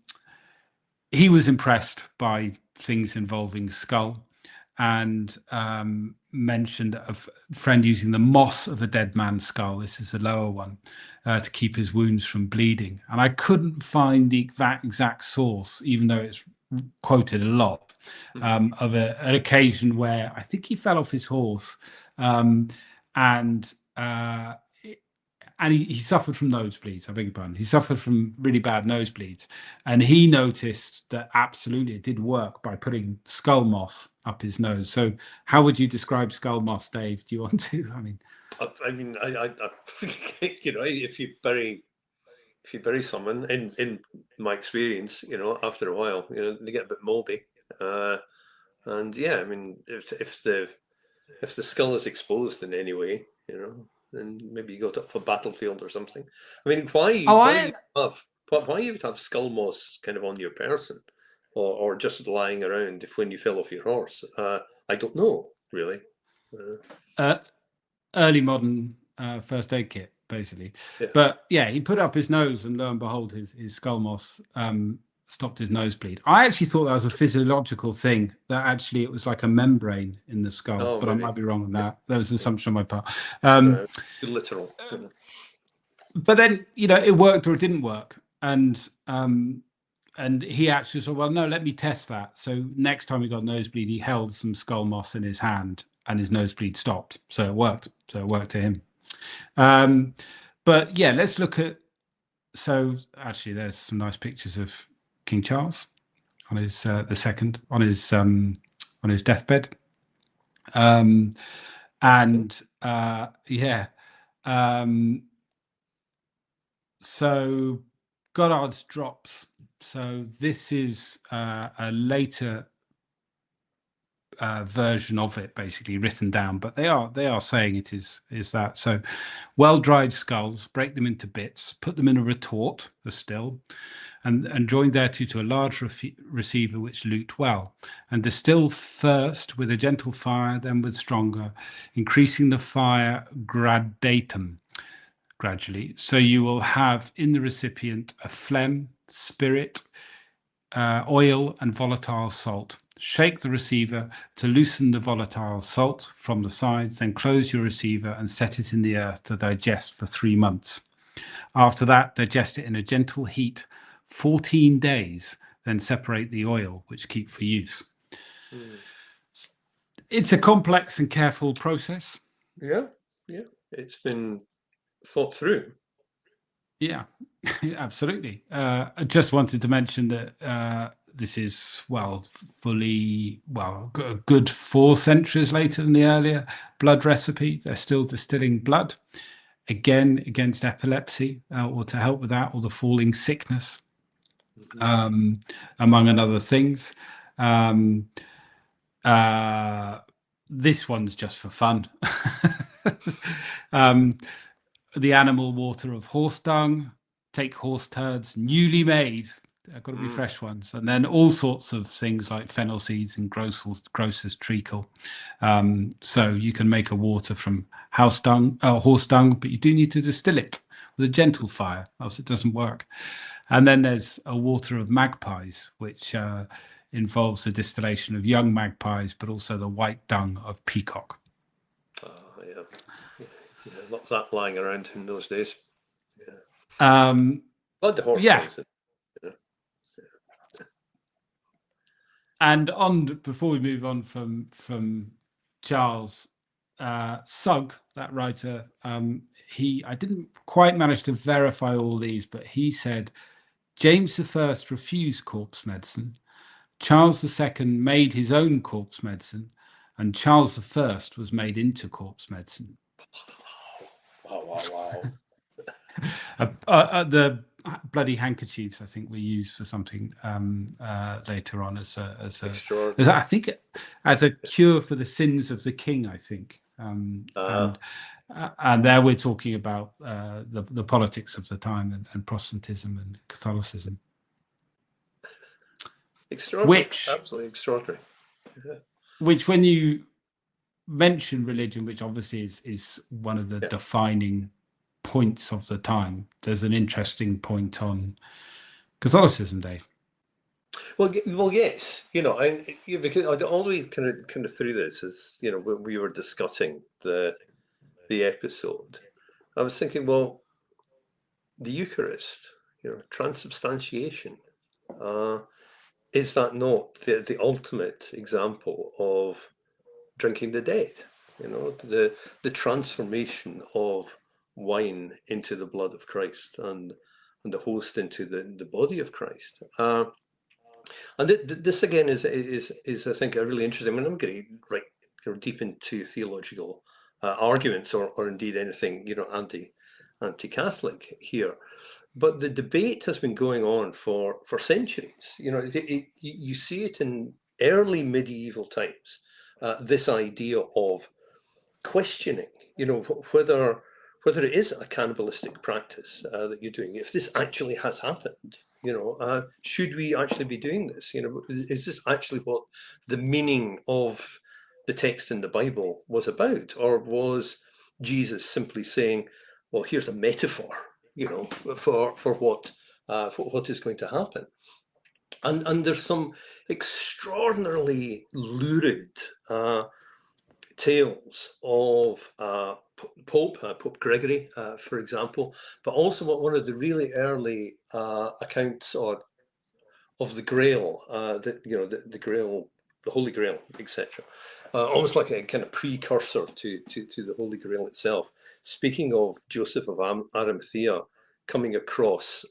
impressed by things involving skull, and mentioned a friend using the moss of a dead man's skull. This is a lower one, to keep his wounds from bleeding. And I couldn't find the exact source, even though it's quoted a lot, of an occasion where I think he fell off his horse, and he suffered from nosebleeds. I beg your pardon. He suffered from really bad nosebleeds, and he noticed that absolutely it did work by putting skull moss up his nose. So, how would you describe skull moss, Dave? Do you want to? I mean, if you bury someone, in my experience, after a while, they get a bit moldy, and yeah, I mean, if the skull is exposed in any way, then maybe you go to a battlefield or something. I mean, why you would have skull moss kind of on your person, or just lying around when you fell off your horse? I don't know, really. Early modern first aid kit, basically. Yeah. But yeah, he put up his nose, and lo and behold, his skull moss stopped his nosebleed. I actually thought that was a physiological thing, that actually it was like a membrane in the skull, but maybe. I might be wrong on that. That was an assumption on my part. Literal. But then, it worked or it didn't work. And he actually said, well, no, let me test that. So next time he got nosebleed, he held some skull moss in his hand and his nosebleed stopped. So it worked. So it worked to him. But yeah, let's look at, so actually there's some nice pictures of King Charles on his the second on his deathbed, so Goddard's drops. So this is a later version of it, basically written down, but they are saying it is that. So well-dried skulls, break them into bits, put them in a retort, a still, and join thereto to a large receiver which lute well, and distill first with a gentle fire, then with stronger, increasing the fire gradually. So you will have in the recipient a phlegm, spirit, oil, and volatile salt. Shake the receiver to loosen the volatile salt from the sides, then close your receiver and set it in the earth to digest for 3 months. After that, digest it in a gentle heat 14 days, then separate the oil, which keep for use. It's a complex and careful process. Yeah. It's been thought through. Yeah, absolutely. I just wanted to mention that this is, a good 4 centuries later than the earlier blood recipe. They're still distilling blood, again, against epilepsy, or to help with that, or the falling sickness, among other things. This one's just for fun. The animal water of horse dung, take horse turds newly made, they've got to be fresh ones, and then all sorts of things like fennel seeds and grocer's treacle. So you can make a water from horse dung, but you do need to distill it with a gentle fire, else it doesn't work. And then there's a water of magpies, which involves the distillation of young magpies, but also the white dung of peacock. Lots of that lying around in those days. The horse things. And before we move on from Charles, Sugg, that writer, I didn't quite manage to verify all these, but he said James I refused corpse medicine, Charles II made his own corpse medicine, and Charles I was made into corpse medicine. Wow. The bloody handkerchiefs, I think, were used for something later on as I think as a cure for the sins of the king, I think. And And there we're talking about the politics of the time and Protestantism and Catholicism. Extraordinary, absolutely extraordinary. Yeah. Which, when you mention religion, which obviously is one of the defining points of the time, there's an interesting point on Catholicism, Dave. Well, yes, because all the way kind of through this is, when we were discussing the episode, I was thinking, well, the Eucharist, transubstantiation, is that not the ultimate example of drinking the dead? The transformation of wine into the blood of Christ and the host into the body of Christ. And this again is I think a really interesting. I mean, I'm getting deep into theological arguments or indeed anything anti-Catholic here, but the debate has been going on for centuries. You see it in early medieval times. This idea of questioning, whether it is a cannibalistic practice that you're doing, if this actually has happened. Should we actually be doing this? Is this actually what the meaning of the text in the Bible was about? Or was Jesus simply saying, well, here's a metaphor, for what is going to happen? And there's some extraordinarily lurid tales of Pope Gregory, for example, but also one of the really early accounts of the Grail, the Grail, the Holy Grail, etc. Almost like a kind of precursor to the Holy Grail itself. Speaking of Joseph of Arimathea coming across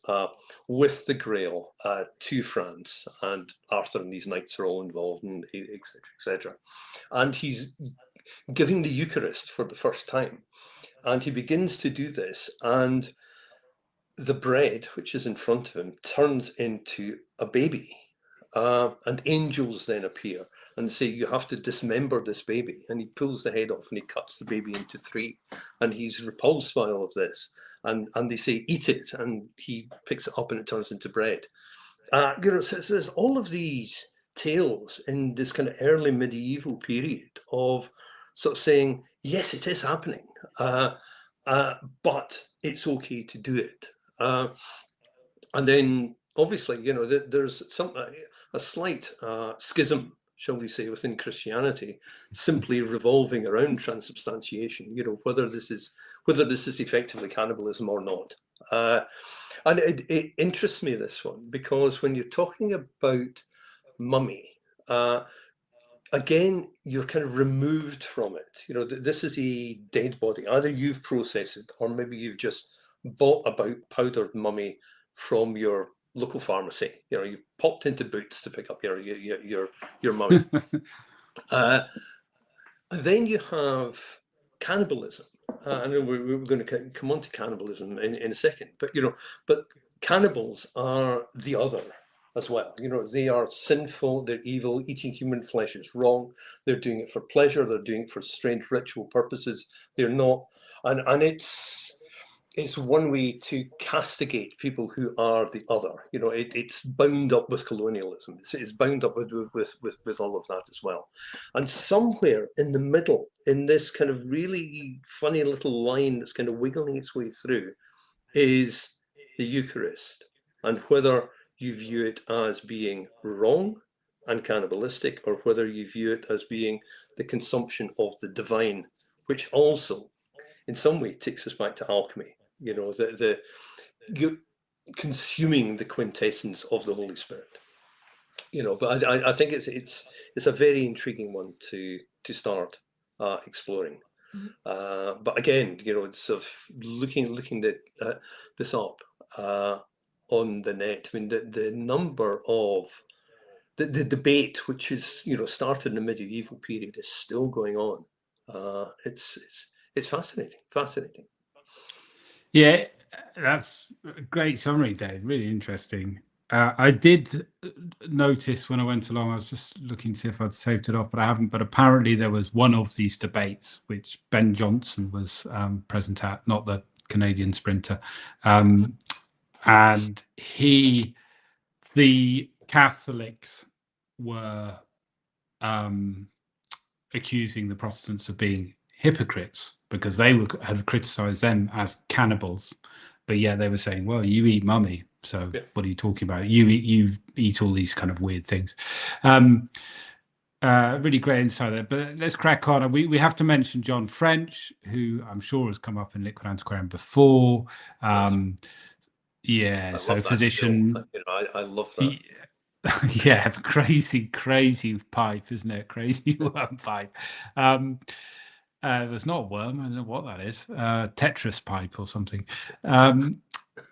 with the Grail to France, and Arthur and these knights are all involved, and etc., etc. And he's giving the Eucharist for the first time. And he begins to do this, and the bread, which is in front of him, turns into a baby. And angels then appear and say, you have to dismember this baby. And he pulls the head off and he cuts the baby into three. And he's repulsed by all of this. And they say, eat it. And he picks it up and it turns into bread. So there's all of these tales in this kind of early medieval period of sort of saying, yes, it is happening, but it's okay to do it. And then obviously, there's a slight schism, shall we say, within Christianity, simply revolving around transubstantiation. Whether this is effectively cannibalism or not. And it interests me, this one, because when you're talking about mummy, again, you're kind of removed from it. This is a dead body. Either you've processed it, or maybe you've just bought a powdered mummy from your local pharmacy. You popped into Boots to pick up your mummy. Then you have cannibalism. I know we're going to come on to cannibalism in a second, but cannibals are the other as well. They are sinful, they're evil, eating human flesh is wrong, they're doing it for pleasure, they're doing it for strange ritual purposes, they're not, and it's one way to castigate people who are the other. It's bound up with colonialism, it's bound up with all of that as well. And somewhere in the middle, in this kind of really funny little line that's kind of wiggling its way through, is the Eucharist, and whether you view it as being wrong and cannibalistic, or whether you view it as being the consumption of the divine, which also in some way takes us back to alchemy, consuming the quintessence of the Holy Spirit. But I think it's a very intriguing one to start exploring. But again, it's sort of looking this up on the net. I mean, the number of the debate, which is started in the medieval period, is still going on. It's fascinating. Yeah, that's a great summary, Dave. Really interesting. I did notice when I went along, I was just looking to see if I'd saved it off, but I haven't. But apparently there was one of these debates which Ben Johnson was present at, not the Canadian sprinter. And the Catholics were accusing the Protestants of being hypocrites because they had criticised them as cannibals. But yeah, they were saying, well, you eat mummy. So what are you talking about? You eat all these kind of weird things. Really great insight there. But let's crack on. We have to mention John French, who I'm sure has come up in Liquid Antiquarian before. Yeah, so physician. I love that. Yeah, crazy pipe, isn't it? Crazy worm pipe. It's not a worm. I don't know what that is. Tetris pipe or something.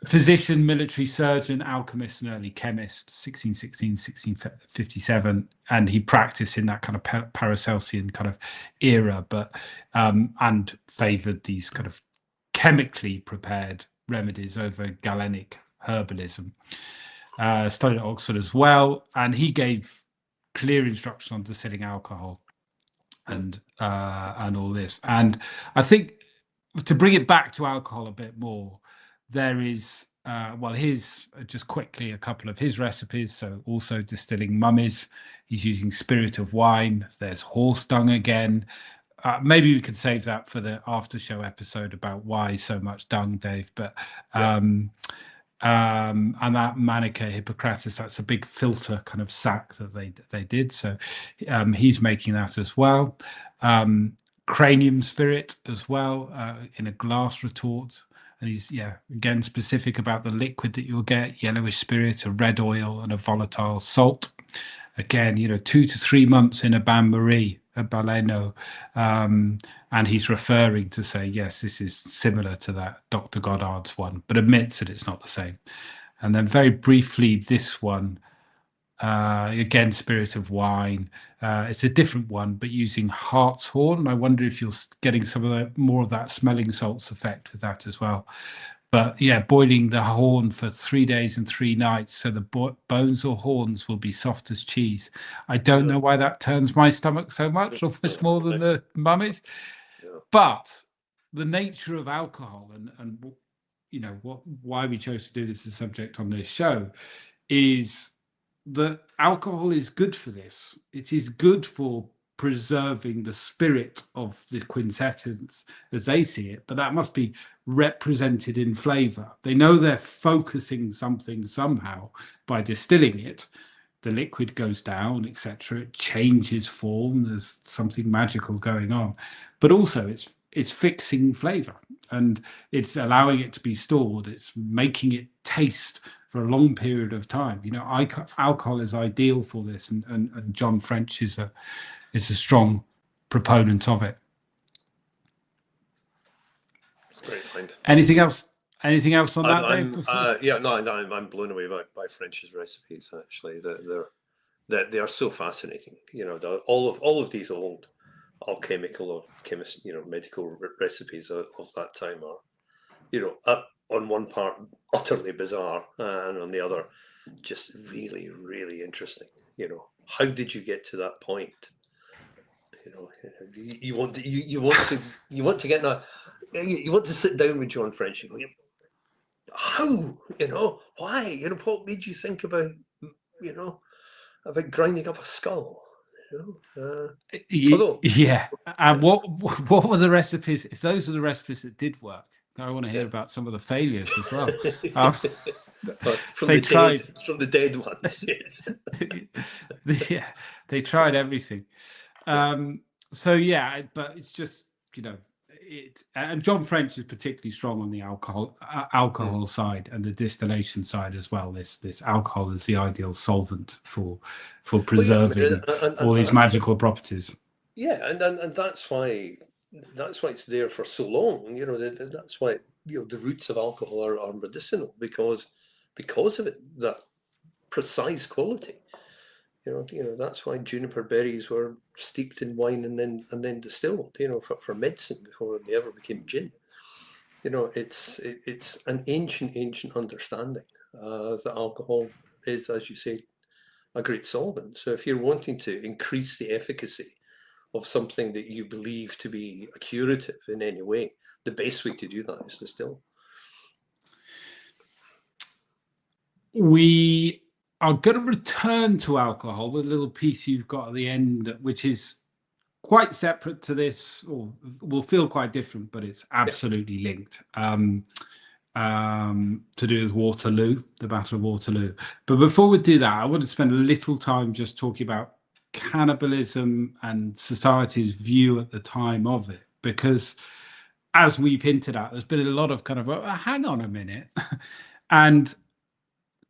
Physician, military surgeon, alchemist, and early chemist, 1616, 1657, and he practiced in that kind of Paracelsian kind of era, but and favoured these kind of chemically prepared remedies over Galenic herbalism. Studied at Oxford as well, and he gave clear instructions on distilling alcohol and all this. And I think to bring it back to alcohol a bit more, there is here's just quickly a couple of his recipes. So also distilling mummies, he's using spirit of wine. There's horse dung again. Maybe we could save that for the after show episode about why so much dung, Dave. But and that Manica Hippocrates, that's a big filter kind of sack that they did. So he's making that as well. Cranium spirit as well in a glass retort. And he's, again, specific about the liquid that you'll get: yellowish spirit, a red oil, and a volatile salt. Again, 2 to 3 months in a bain-marie, a baleno. And he's referring to say, yes, this is similar to that Dr. Goddard's one, but admits that it's not the same. And then very briefly, this one, again, spirit of wine. It's a different one, but using hartshorn. I wonder if you're getting some of more of that smelling salts effect with that as well. But yeah, boiling the horn for 3 days and 3 nights, so the bones or horns will be soft as cheese. I don't know why that turns my stomach so much, almost more than the mummies. But the nature of alcohol and why we chose to do this as a subject on this show is that alcohol is good for this. It is good for preserving the spirit of the quintettants as they see it, but that must be represented in flavor. They know they're focusing something somehow by distilling it. The liquid goes down, etc. It changes form. There's something magical going on, but also it's fixing flavor and it's allowing it to be stored. It's making it taste for a long period of time. Alcohol is ideal for this, and John French is a strong proponent of it. It's great find. Anything else on that, Dave? I'm blown away by French's recipes. Actually, they are so fascinating. All of these old alchemical or medical recipes of that time are, on one part utterly bizarre, and on the other just really, really interesting. How did you get to that point? You want to get that. You want to sit down with John French and go, how? Why? What made you think about grinding up a skull? And what were the recipes? If those are the recipes that did work, I want to hear about some of the failures as well. From the dead ones, yes. They tried everything. But it's just and John French is particularly strong on the alcohol side and the distillation side as well. This alcohol is the ideal solvent for preserving all these magical properties. Yeah, and that's why it's there for so long. That's why the roots of alcohol are medicinal because of it, that precise quality. That's why juniper berries were steeped in wine and then distilled. For medicine before they ever became gin. It's an ancient understanding that alcohol is, as you say, a great solvent. So if you're wanting to increase the efficacy of something that you believe to be a curative in any way, the best way to do that is to distill. We are going to return to alcohol with a little piece you've got at the end, which is quite separate to this, or will feel quite different, but it's absolutely linked. To do with Waterloo, the Battle of Waterloo. But before we do that, I want to spend a little time just talking about cannibalism and society's view at the time of it, because as we've hinted at, there's been a lot of kind of, hang on a minute. And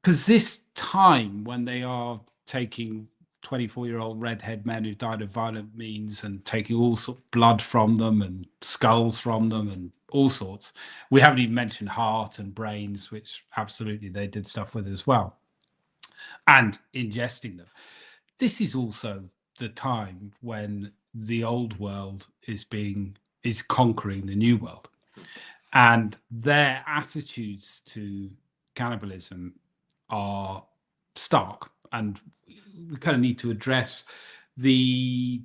because this time when they are taking 24-year-old redhead men who died of violent means and taking all sorts of blood from them and skulls from them and all sorts, we haven't even mentioned heart and brains, which absolutely they did stuff with as well, and ingesting them. This is also the time when the old world is conquering the new world, and their attitudes to cannibalism are stark, and we kind of need to address the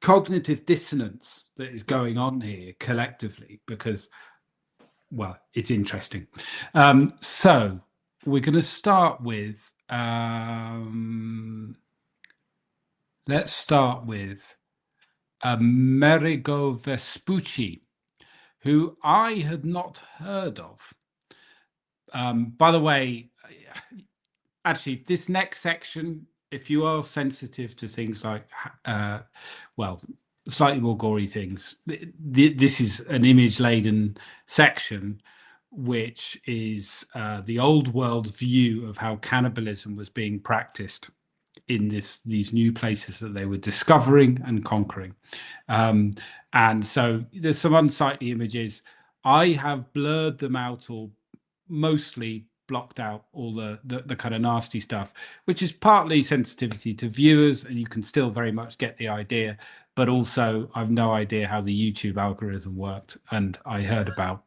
cognitive dissonance that is going on here collectively, because, well, it's interesting. So we're going to start with let's start with Amerigo Vespucci, who I had not heard of. By the way, actually, this next section, if you are sensitive to things like, well, slightly more gory things, this is an image-laden section, which is the old world view of how cannibalism was being practiced in these new places that they were discovering and conquering. And so there's some unsightly images. I have blurred them out, or mostly blocked out all the kind of nasty stuff, which is partly sensitivity to viewers, and you can still very much get the idea, but also I've no idea how the YouTube algorithm worked, and I heard about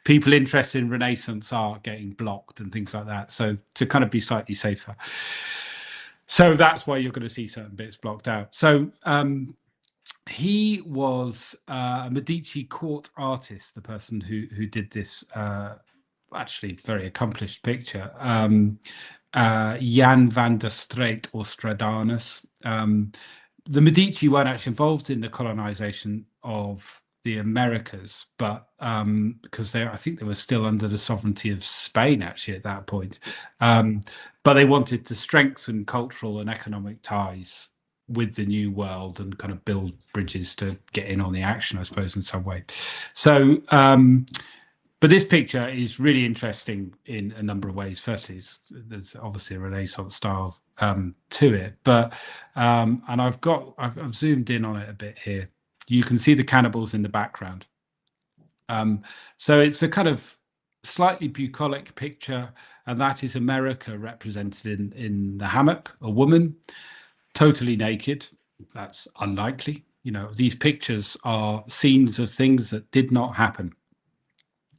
people interested in Renaissance art getting blocked and things like that, so to kind of be slightly safer. So that's why you're going to see certain bits blocked out. So he was a Medici court artist, the person who did this actually very accomplished picture, Jan van der Straat or Stradanus. The Medici weren't actually involved in the colonization of the Americas, but because I think they were still under the sovereignty of Spain actually at that point, but they wanted to strengthen cultural and economic ties with the new world and kind of build bridges to get in on the action, I suppose, in some way. So but this picture is really interesting in a number of ways. Firstly, there's obviously a Renaissance style to it, but and I've zoomed in on it a bit here. You can see the cannibals in the background. So it's a kind of slightly bucolic picture, and that is America represented in the hammock, a woman totally naked. That's unlikely. You know, these pictures are scenes of things that did not happen.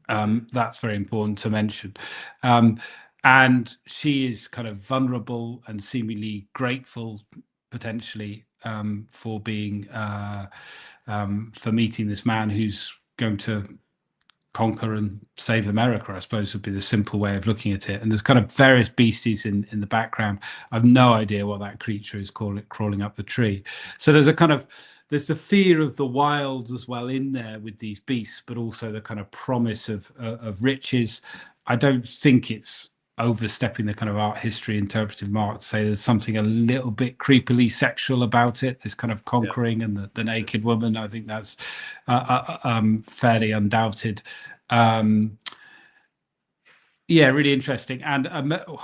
That's very important to mention. And she is kind of vulnerable and seemingly grateful, potentially, for being for meeting this man who's going to conquer and save America, I suppose would be the simple way of looking at it. And there's kind of various beasties in the background. I've no idea what that creature is crawling up the tree. So there's the fear of the wild as well in there with these beasts, but also the kind of promise of riches. I don't think it's overstepping the kind of art history interpretive mark to say there's something a little bit creepily sexual about it, this kind of conquering and the naked woman. I think that's fairly undoubted. Yeah, really interesting. And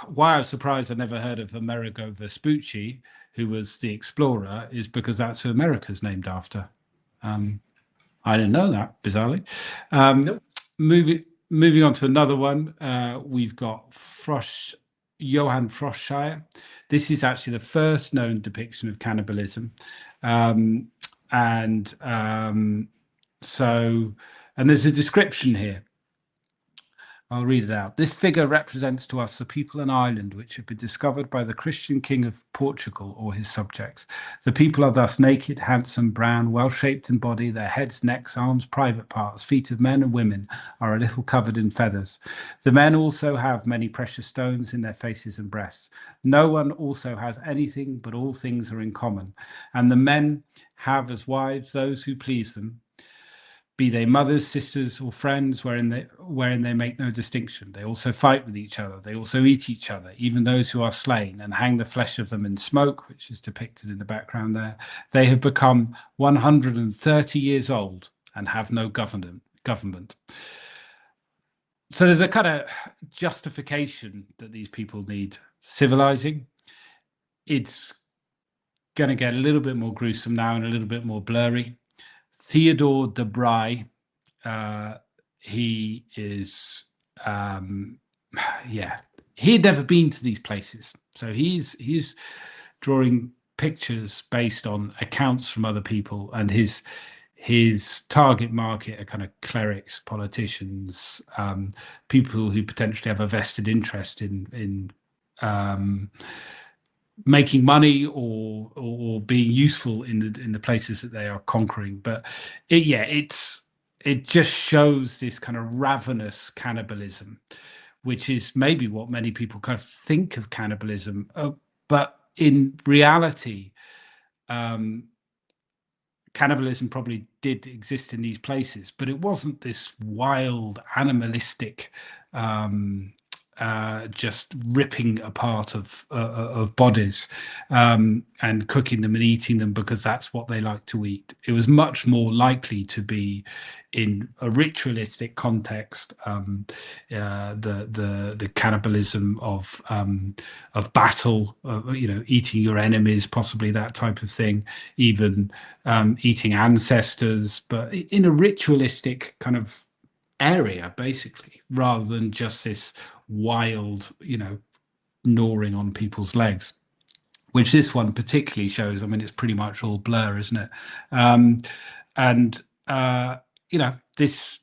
why I was surprised I never heard of Amerigo Vespucci, who was the explorer, is because that's who America's named after. I didn't know that, bizarrely. Nope. Moving on to another one, we've got Johann Froschire. This is actually the first known depiction of cannibalism. And there's a description here. I'll read it out. This figure represents to us the people in Ireland which have been discovered by the Christian king of Portugal or his subjects. The people are thus naked, handsome, brown, well-shaped in body. Their heads, necks, arms, private parts, feet of men and women are a little covered in feathers. The men also have many precious stones in their faces and breasts. No one also has anything, but all things are in common. And the men have as wives those who please them, be they mothers, sisters, or friends, wherein they make no distinction. They also fight with each other. They also eat each other, even those who are slain, and hang the flesh of them in smoke, which is depicted in the background there. They have become 130 years old and have no government. So there's a kind of justification that these people need civilizing. It's going to get a little bit more gruesome now and a little bit more blurry. Theodore de Bry, he is, he had never been to these places. So he's drawing pictures based on accounts from other people, and his target market are kind of clerics, politicians, people who potentially have a vested interest in making money or being useful in the places that they are conquering. But it just shows this kind of ravenous cannibalism, which is maybe what many people kind of think of cannibalism, but in reality, cannibalism probably did exist in these places, but it wasn't this wild animalistic just ripping apart of bodies and cooking them and eating them because that's what they like to eat. It was much more likely to be in a ritualistic context, the cannibalism of battle, eating your enemies, possibly that type of thing, even eating ancestors, but in a ritualistic kind of area, basically, rather than just this wild, gnawing on people's legs, which this one particularly shows. I mean, it's pretty much all blur, isn't it? This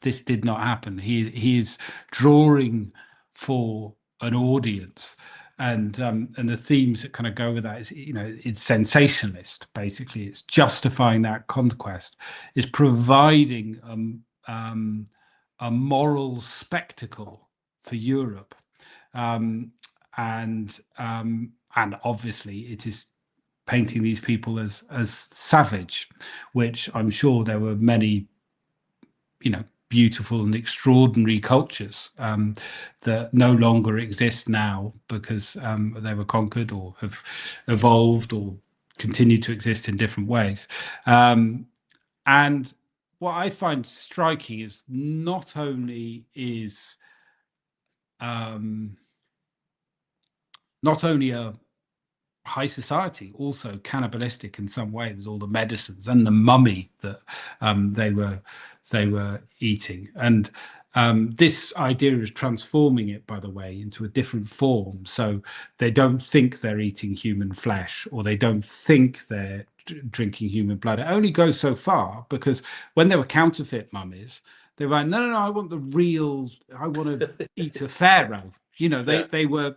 this did not happen. He is drawing for an audience, and the themes that kind of go with that is, it's sensationalist. Basically, it's justifying that conquest, is providing a moral spectacle for Europe, and obviously it is painting these people as savage, which I'm sure there were many, beautiful and extraordinary cultures that no longer exist now because they were conquered or have evolved or continue to exist in different ways. And what I find striking is not only a high society, also cannibalistic in some way, with all the medicines and the mummy that they were eating. And this idea is transforming it, by the way, into a different form. So they don't think they're eating human flesh, or they don't think they're drinking human blood. It only goes so far, because when there were counterfeit mummies, they were like, no, I want the real, I want to eat a pharaoh.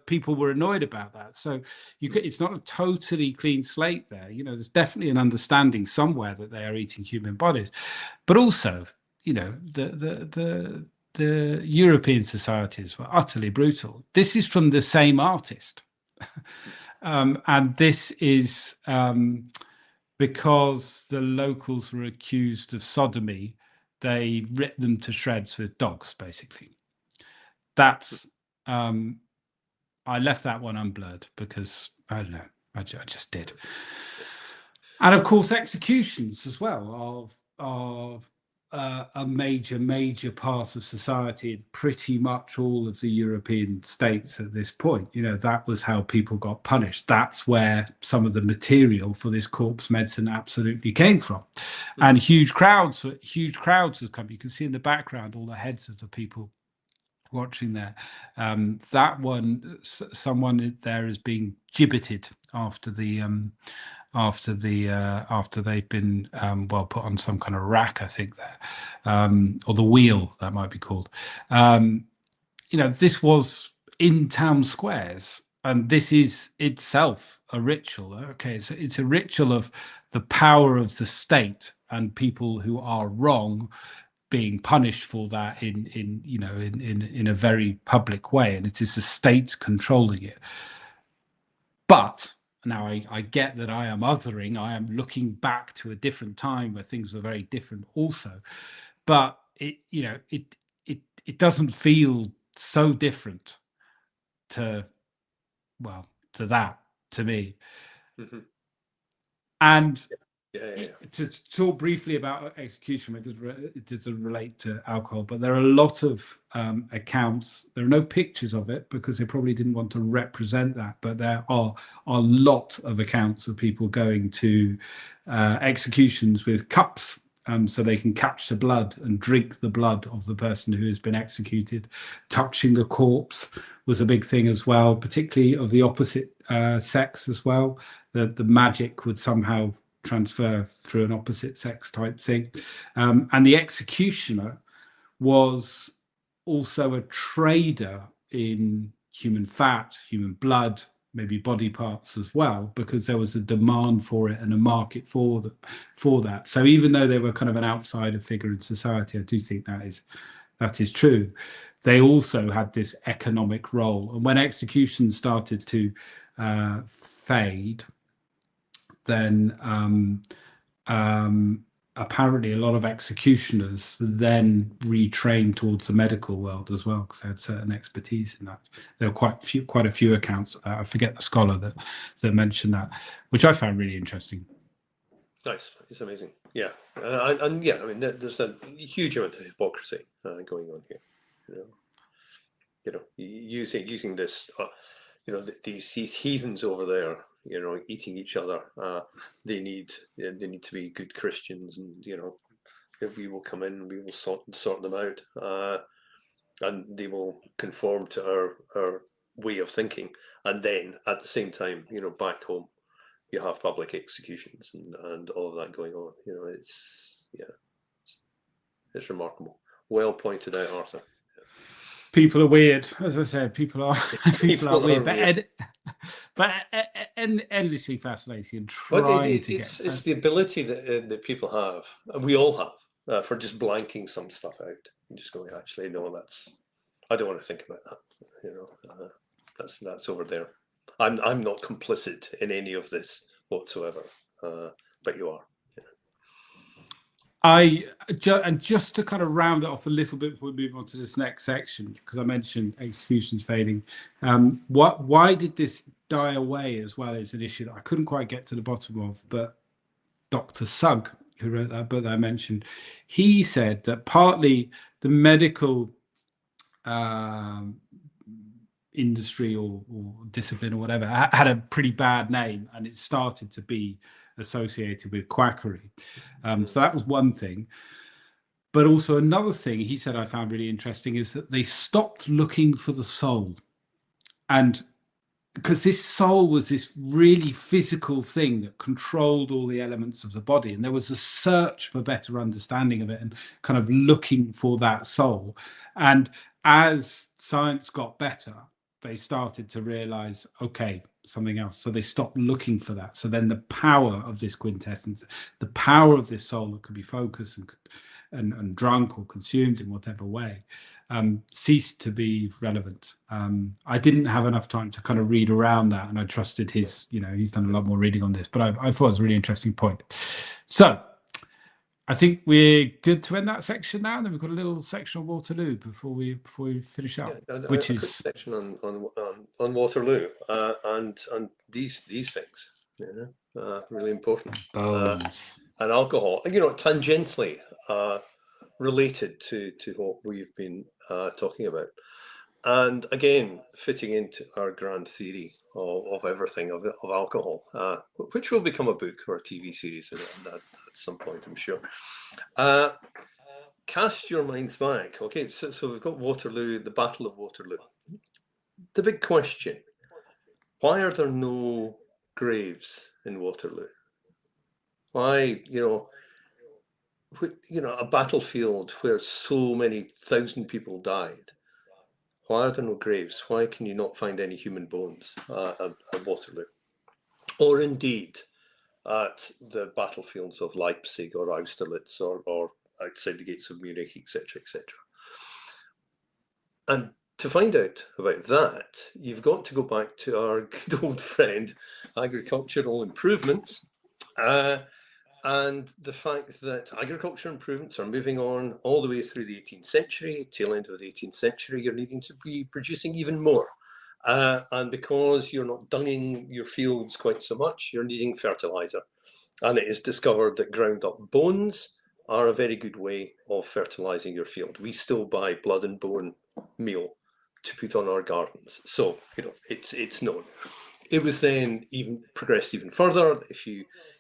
People were annoyed about that. So it's not a totally clean slate there. There's definitely an understanding somewhere that they are eating human bodies, but also, the European societies were utterly brutal. This is from the same artist, and this is because the locals were accused of sodomy. They ripped them to shreds with dogs, basically. That's I left that one unblurred because I don't know, I just did. And of course, executions as well are a major part of society in pretty much all of the European states at this point. That was how people got punished. That's where some of the material for this corpse medicine absolutely came from. And huge crowds have come. You can see in the background all the heads of the people watching there. That one, someone there is being gibbeted after the after they've been put on some kind of rack, I think there, or the wheel, that might be called. This was in town squares, and this is itself a ritual. Okay, so it's a ritual of the power of the state and people who are wrong being punished for that in a very public way, and it is the state controlling it. But now I get that I am othering. I am looking back to a different time where things were very different also, but it doesn't feel so different to that to me. Mm-hmm. And Yeah. to talk briefly about execution, it does relate to alcohol, but there are a lot of accounts. There are no pictures of it because they probably didn't want to represent that, but there are a lot of accounts of people going to executions with cups, so they can catch the blood and drink the blood of the person who has been executed. Touching the corpse was a big thing as well, particularly of the opposite sex as well. The magic would somehow transfer through an opposite sex type thing. And the executioner was also a trader in human fat, human blood, maybe body parts as well, because there was a demand for it and a market for that. So even though they were kind of an outsider figure in society, I do think that is true. They also had this economic role. And when execution started to fade, then apparently a lot of executioners then retrained towards the medical world as well, because they had certain expertise in that. There were quite a few accounts. I forget the scholar that mentioned that, which I found really interesting. Nice, it's amazing. Yeah, and yeah, I mean, there's a huge amount of hypocrisy going on here. Using this, these heathens over there, eating each other. They need to be good Christians, and if we will come in, we will sort them out, and they will conform to our way of thinking. And then at the same time, back home, you have public executions and all of that going on. It's remarkable. Well pointed out, Arthur. People are weird, as I said. People are weird, but endlessly fascinating and trying to get. It's the ability that people have, and we all have, for just blanking some stuff out and just going, actually, no, I don't want to think about that. That's over there. I'm not complicit in any of this whatsoever, but you are. And just to kind of round it off a little bit before we move on to this next section, because I mentioned executions fading. Why did this die away as well as an issue that I couldn't quite get to the bottom of, but Dr. Sugg, who wrote that book that I mentioned, he said that partly the medical industry or discipline or whatever had a pretty bad name, and it started to be associated with quackery. So that was one thing. But also another thing he said I found really interesting is that they stopped looking for the soul. And because this soul was this really physical thing that controlled all the elements of the body, and there was a search for better understanding of it and kind of looking for that soul. And as science got better, they started to realize, okay, something else. So they stopped looking for that. So then the power of this quintessence, the power of this soul that could be focused and drunk or consumed in whatever way, ceased to be relevant. I didn't have enough time to kind of read around that, and I trusted his, he's done a lot more reading on this, but I thought it was a really interesting point. So I think we're good to end that section now, and then we've got a little section on Waterloo before we finish up, which is section on Waterloo and these things, really important. And alcohol, tangentially related to what we've been talking about, and again fitting into our grand theory of everything of alcohol, which will become a book or a TV series at some point, I'm sure. Cast your minds back. Okay, so we've got Waterloo, the Battle of Waterloo. The big question: why are there no graves in Waterloo? Why, a battlefield where so many thousand people died. Why are there no graves? Why can you not find any human bones at Waterloo? Or indeed at the battlefields of Leipzig or Austerlitz or outside the gates of Munich, etc., etc. And to find out about that, you've got to go back to our good old friend, agricultural improvements, and the fact that agricultural improvements are moving on all the way through the 18th century, tail end of the 18th century, you're needing to be producing even more. And because you're not dunging your fields quite so much, you're needing fertilizer. And it is discovered that ground up bones are a very good way of fertilizing your field. We still buy blood and bone meal to put on our gardens. So, it's known. It was then progressed even further.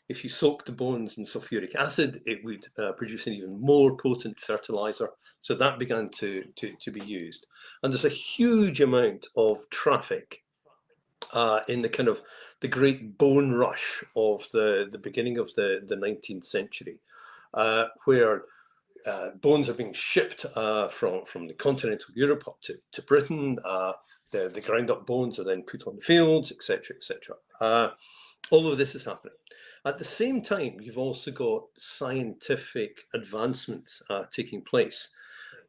If you soak the bones in sulfuric acid, it would produce an even more potent fertilizer. So that began to be used. And there's a huge amount of traffic in the kind of the great bone rush of the beginning of the 19th century, where bones are being shipped from the continental Europe up to Britain. The ground up bones are then put on the fields, etc., etc. All of this is happening. At the same time, you've also got scientific advancements taking place.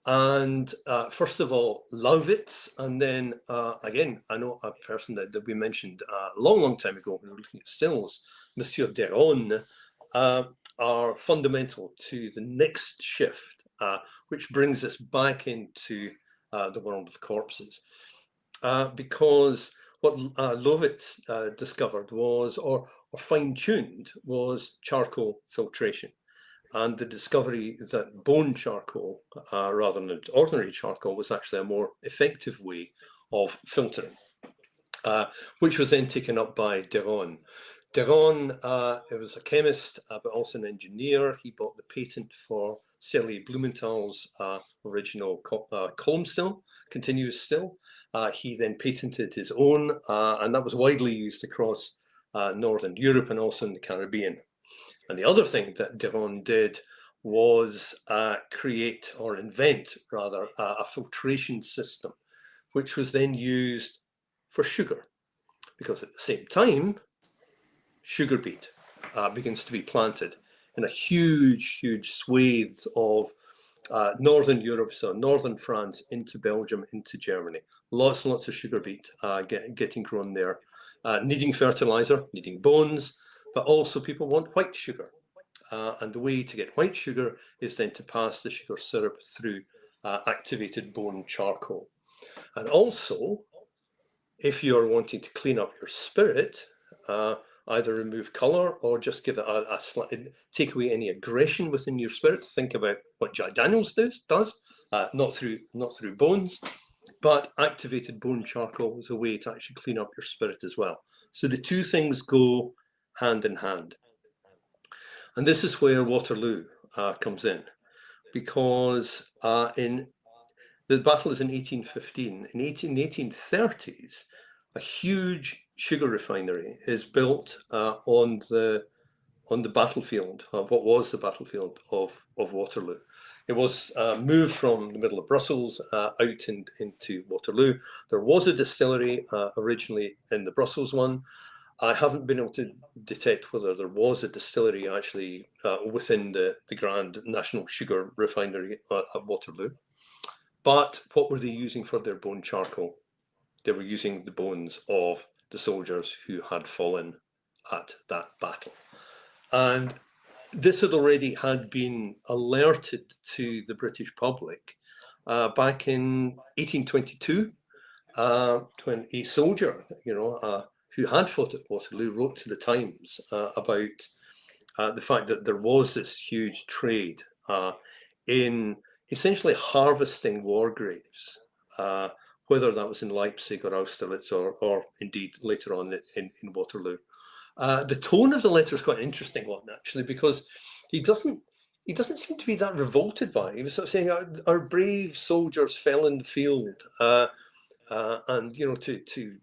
And first of all, Lauvitz, and then again, I know a person that we mentioned a long time ago when we were looking at stills, Monsieur Deron, are fundamental to the next shift, which brings us back into the world of corpses. Because what Lauvitz discovered was, or fine-tuned, was charcoal filtration. And the discovery that bone charcoal, rather than ordinary charcoal, was actually a more effective way of filtering, which was then taken up by Deron. Deron was a chemist, but also an engineer. He bought the patent for Célie Blumenthal's original column still, continuous still. He then patented his own, and that was widely used across Northern Europe and also in the Caribbean. And the other thing that Deron did was create, or invent rather, a filtration system, which was then used for sugar. Because at the same time, sugar beet begins to be planted in a huge, huge swathes of Northern Europe, so Northern France into Belgium, into Germany. Lots and lots of sugar beet getting grown there, needing fertilizer, needing bones, but also people want white sugar. And the way to get white sugar is then to pass the sugar syrup through activated bone charcoal. And also, if you're wanting to clean up your spirit, either remove color or just give it a slight, take away any aggression within your spirit. Think about what Jack Daniels does, not through bones, but activated bone charcoal is a way to actually clean up your spirit as well. So the two things go hand in hand. And this is where Waterloo comes in, because in the battle is in 1815. In the 1830s, a huge sugar refinery is built on the battlefield, what was the battlefield of Waterloo. It was moved from the middle of Brussels out into Waterloo. There was a distillery originally in the Brussels one. I haven't been able to detect whether there was a distillery actually within the Grand National Sugar Refinery at Waterloo. But what were they using for their bone charcoal? They were using the bones of the soldiers who had fallen at that battle. And this had been alerted to the British public back in 1822, when a soldier, who had fought at Waterloo, wrote to the Times about the fact that there was this huge trade in essentially harvesting war graves, whether that was in Leipzig or Austerlitz or indeed later on in Waterloo. The tone of the letter is quite an interesting one, actually, because he doesn't seem to be that revolted by it. He was sort of saying, our brave soldiers fell in the field, and to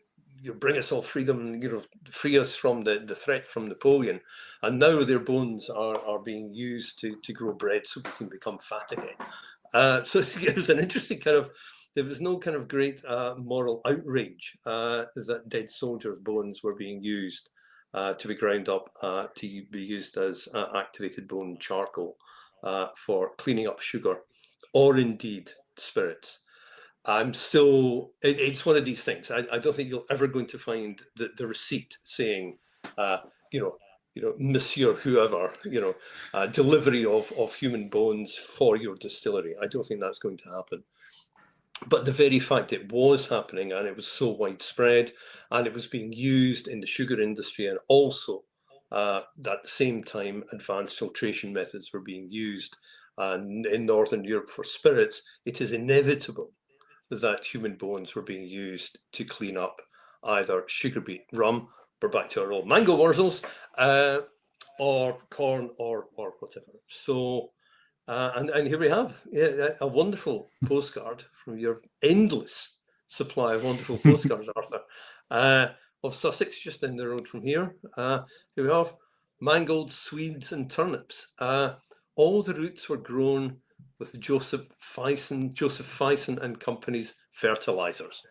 bring us all freedom, free us from the threat from Napoleon. And now their bones are being used to grow bread so we can become fat again. So it was an interesting kind of, there was no kind of great moral outrage that dead soldiers' bones were being used to be ground up to be used as activated bone charcoal for cleaning up sugar, or indeed spirits. I'm still, it's one of these things. I don't think you're ever going to find the receipt saying, Monsieur whoever, delivery of human bones for your distillery. I don't think that's going to happen. But the very fact it was happening, and it was so widespread, and it was being used in the sugar industry, and also at the same time, advanced filtration methods were being used in Northern Europe for spirits, it is inevitable that human bones were being used to clean up either sugar beet rum, we're back to our old mango wurzels, or corn, or whatever. So, and here we have a wonderful postcard from your endless supply of wonderful postcards, Arthur, of Sussex, just down the road from here. Here we have mangold Swedes and turnips. All the roots were grown with Joseph Fison and Company's fertilizers.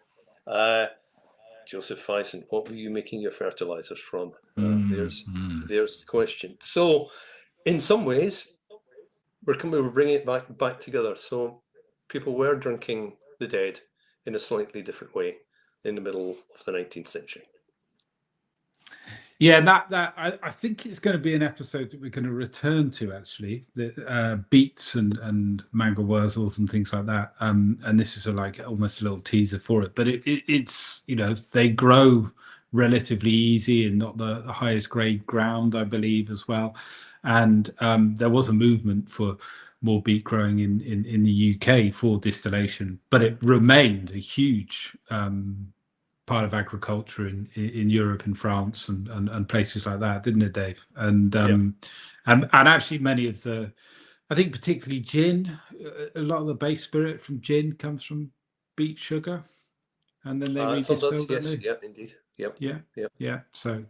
Joseph Fison, what were you making your fertilizers from? There's the question. So, in some ways, we're bringing it back together. So, people were drinking the dead in a slightly different way in the middle of the 19th century. Yeah, that I think it's going to be an episode that we're going to return to, actually, the beets and mango wurzels and things like that. And this is almost a little teaser for it. But it's they grow relatively easy and not the highest grade ground, I believe, as well. And there was a movement for more beet growing in the UK for distillation, but it remained a huge part of agriculture in Europe and France and places like that, didn't it, Dave? And actually many of I think particularly gin, a lot of the base spirit from gin comes from beet sugar, and then they redistill, don't they? Yeah, indeed. Yep. Yeah. So,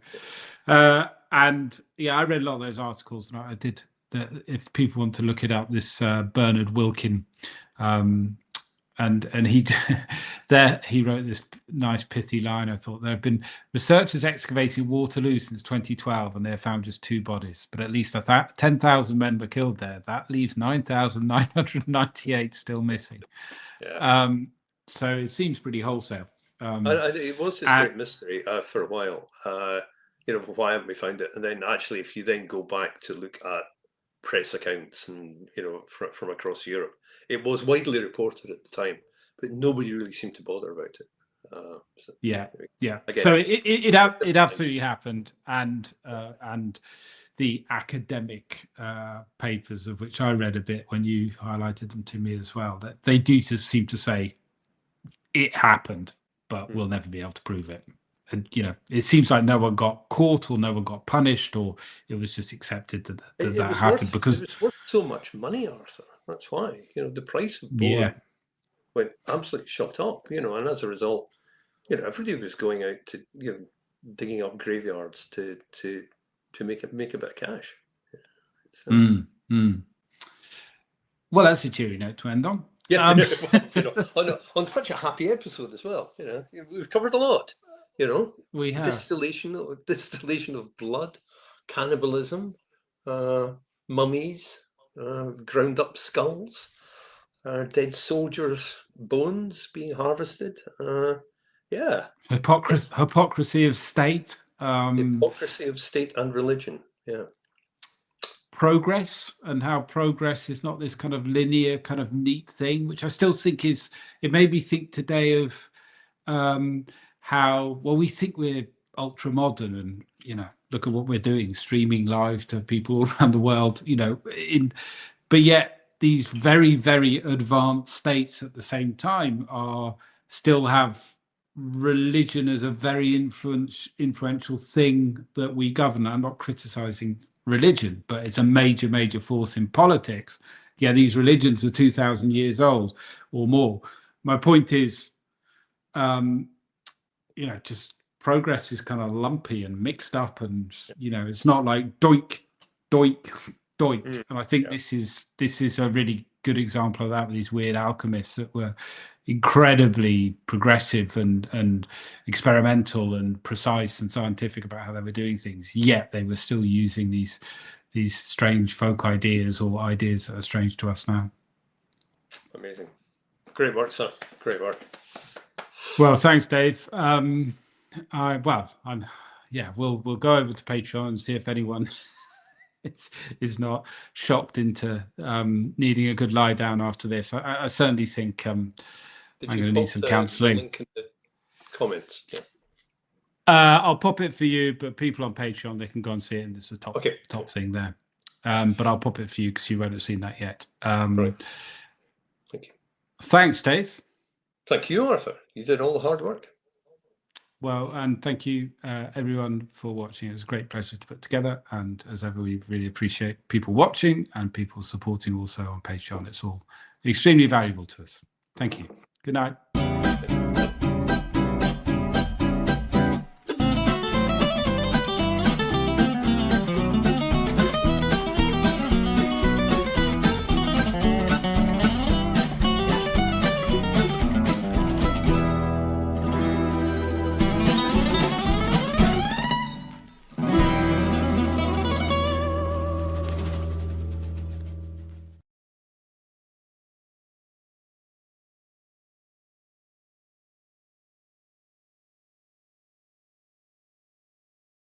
and yeah, I read a lot of those articles, and I did. If people want to look it up, this Bernard Wilkin. And he he wrote this nice pithy line. I thought, there have been researchers excavating Waterloo since 2012, and they have found just 2 bodies, but at least 10,000 men were killed there. That leaves 9,998 still missing. Yeah. So it seems pretty wholesale. It was this great mystery for a while. Why haven't we found it? And then actually, if you then go back to look at press accounts and from across Europe, it was widely reported at the time, but nobody really seemed to bother about it. Yeah. Again, so it absolutely happened, and the academic papers, of which I read a bit when you highlighted them to me as well, that they do just seem to say it happened, but we'll never be able to prove it. And it seems like no one got caught, or no one got punished, or it was just accepted that happened because it was worth so much money, Arthur. That's why the price of bone went absolutely shot up. And as a result, everybody was going out to digging up graveyards to make a bit of cash. Well, that's a cheery note to end on. Yeah, on such a happy episode as well. We've covered a lot. We have distillation of blood, cannibalism, mummies, ground up skulls, dead soldiers' bones being harvested. Hypocrisy of state. Hypocrisy of state and religion. Yeah. Progress, and how progress is not this kind of linear, kind of neat thing, which I still think it made me think today of how we think we're ultra modern, and look at what we're doing, streaming live to people all around the world, but yet these very, very advanced states at the same time still have religion as a very influential thing that we govern. I'm not criticizing religion, but it's a major, major force in politics. Yeah, these religions are 2,000 years old or more. My point is, just progress is kind of lumpy and mixed up, and it's not like doink, doink, doink. And I think this is a really good example of that, with these weird alchemists that were incredibly progressive and experimental and precise and scientific about how they were doing things, yet they were still using these strange folk ideas, or ideas that are strange to us now. Amazing. Great work, sir. Great work. Well, thanks, Dave. We'll go over to Patreon and see if anyone is not shocked into needing a good lie down after this. I certainly think I'm going to need some counselling. Link in the comments. Yeah. I'll pop it for you, but people on Patreon, they can go and see it, and it's the top thing there. But I'll pop it for you because you won't have seen that yet. Right. Thank you. Thanks, Dave. Thank you, Arthur. You did all the hard work. Well, and thank you, everyone, for watching. It was a great pleasure to put together. And as ever, we really appreciate people watching and people supporting also on Patreon. It's all extremely valuable to us. Thank you. Good night.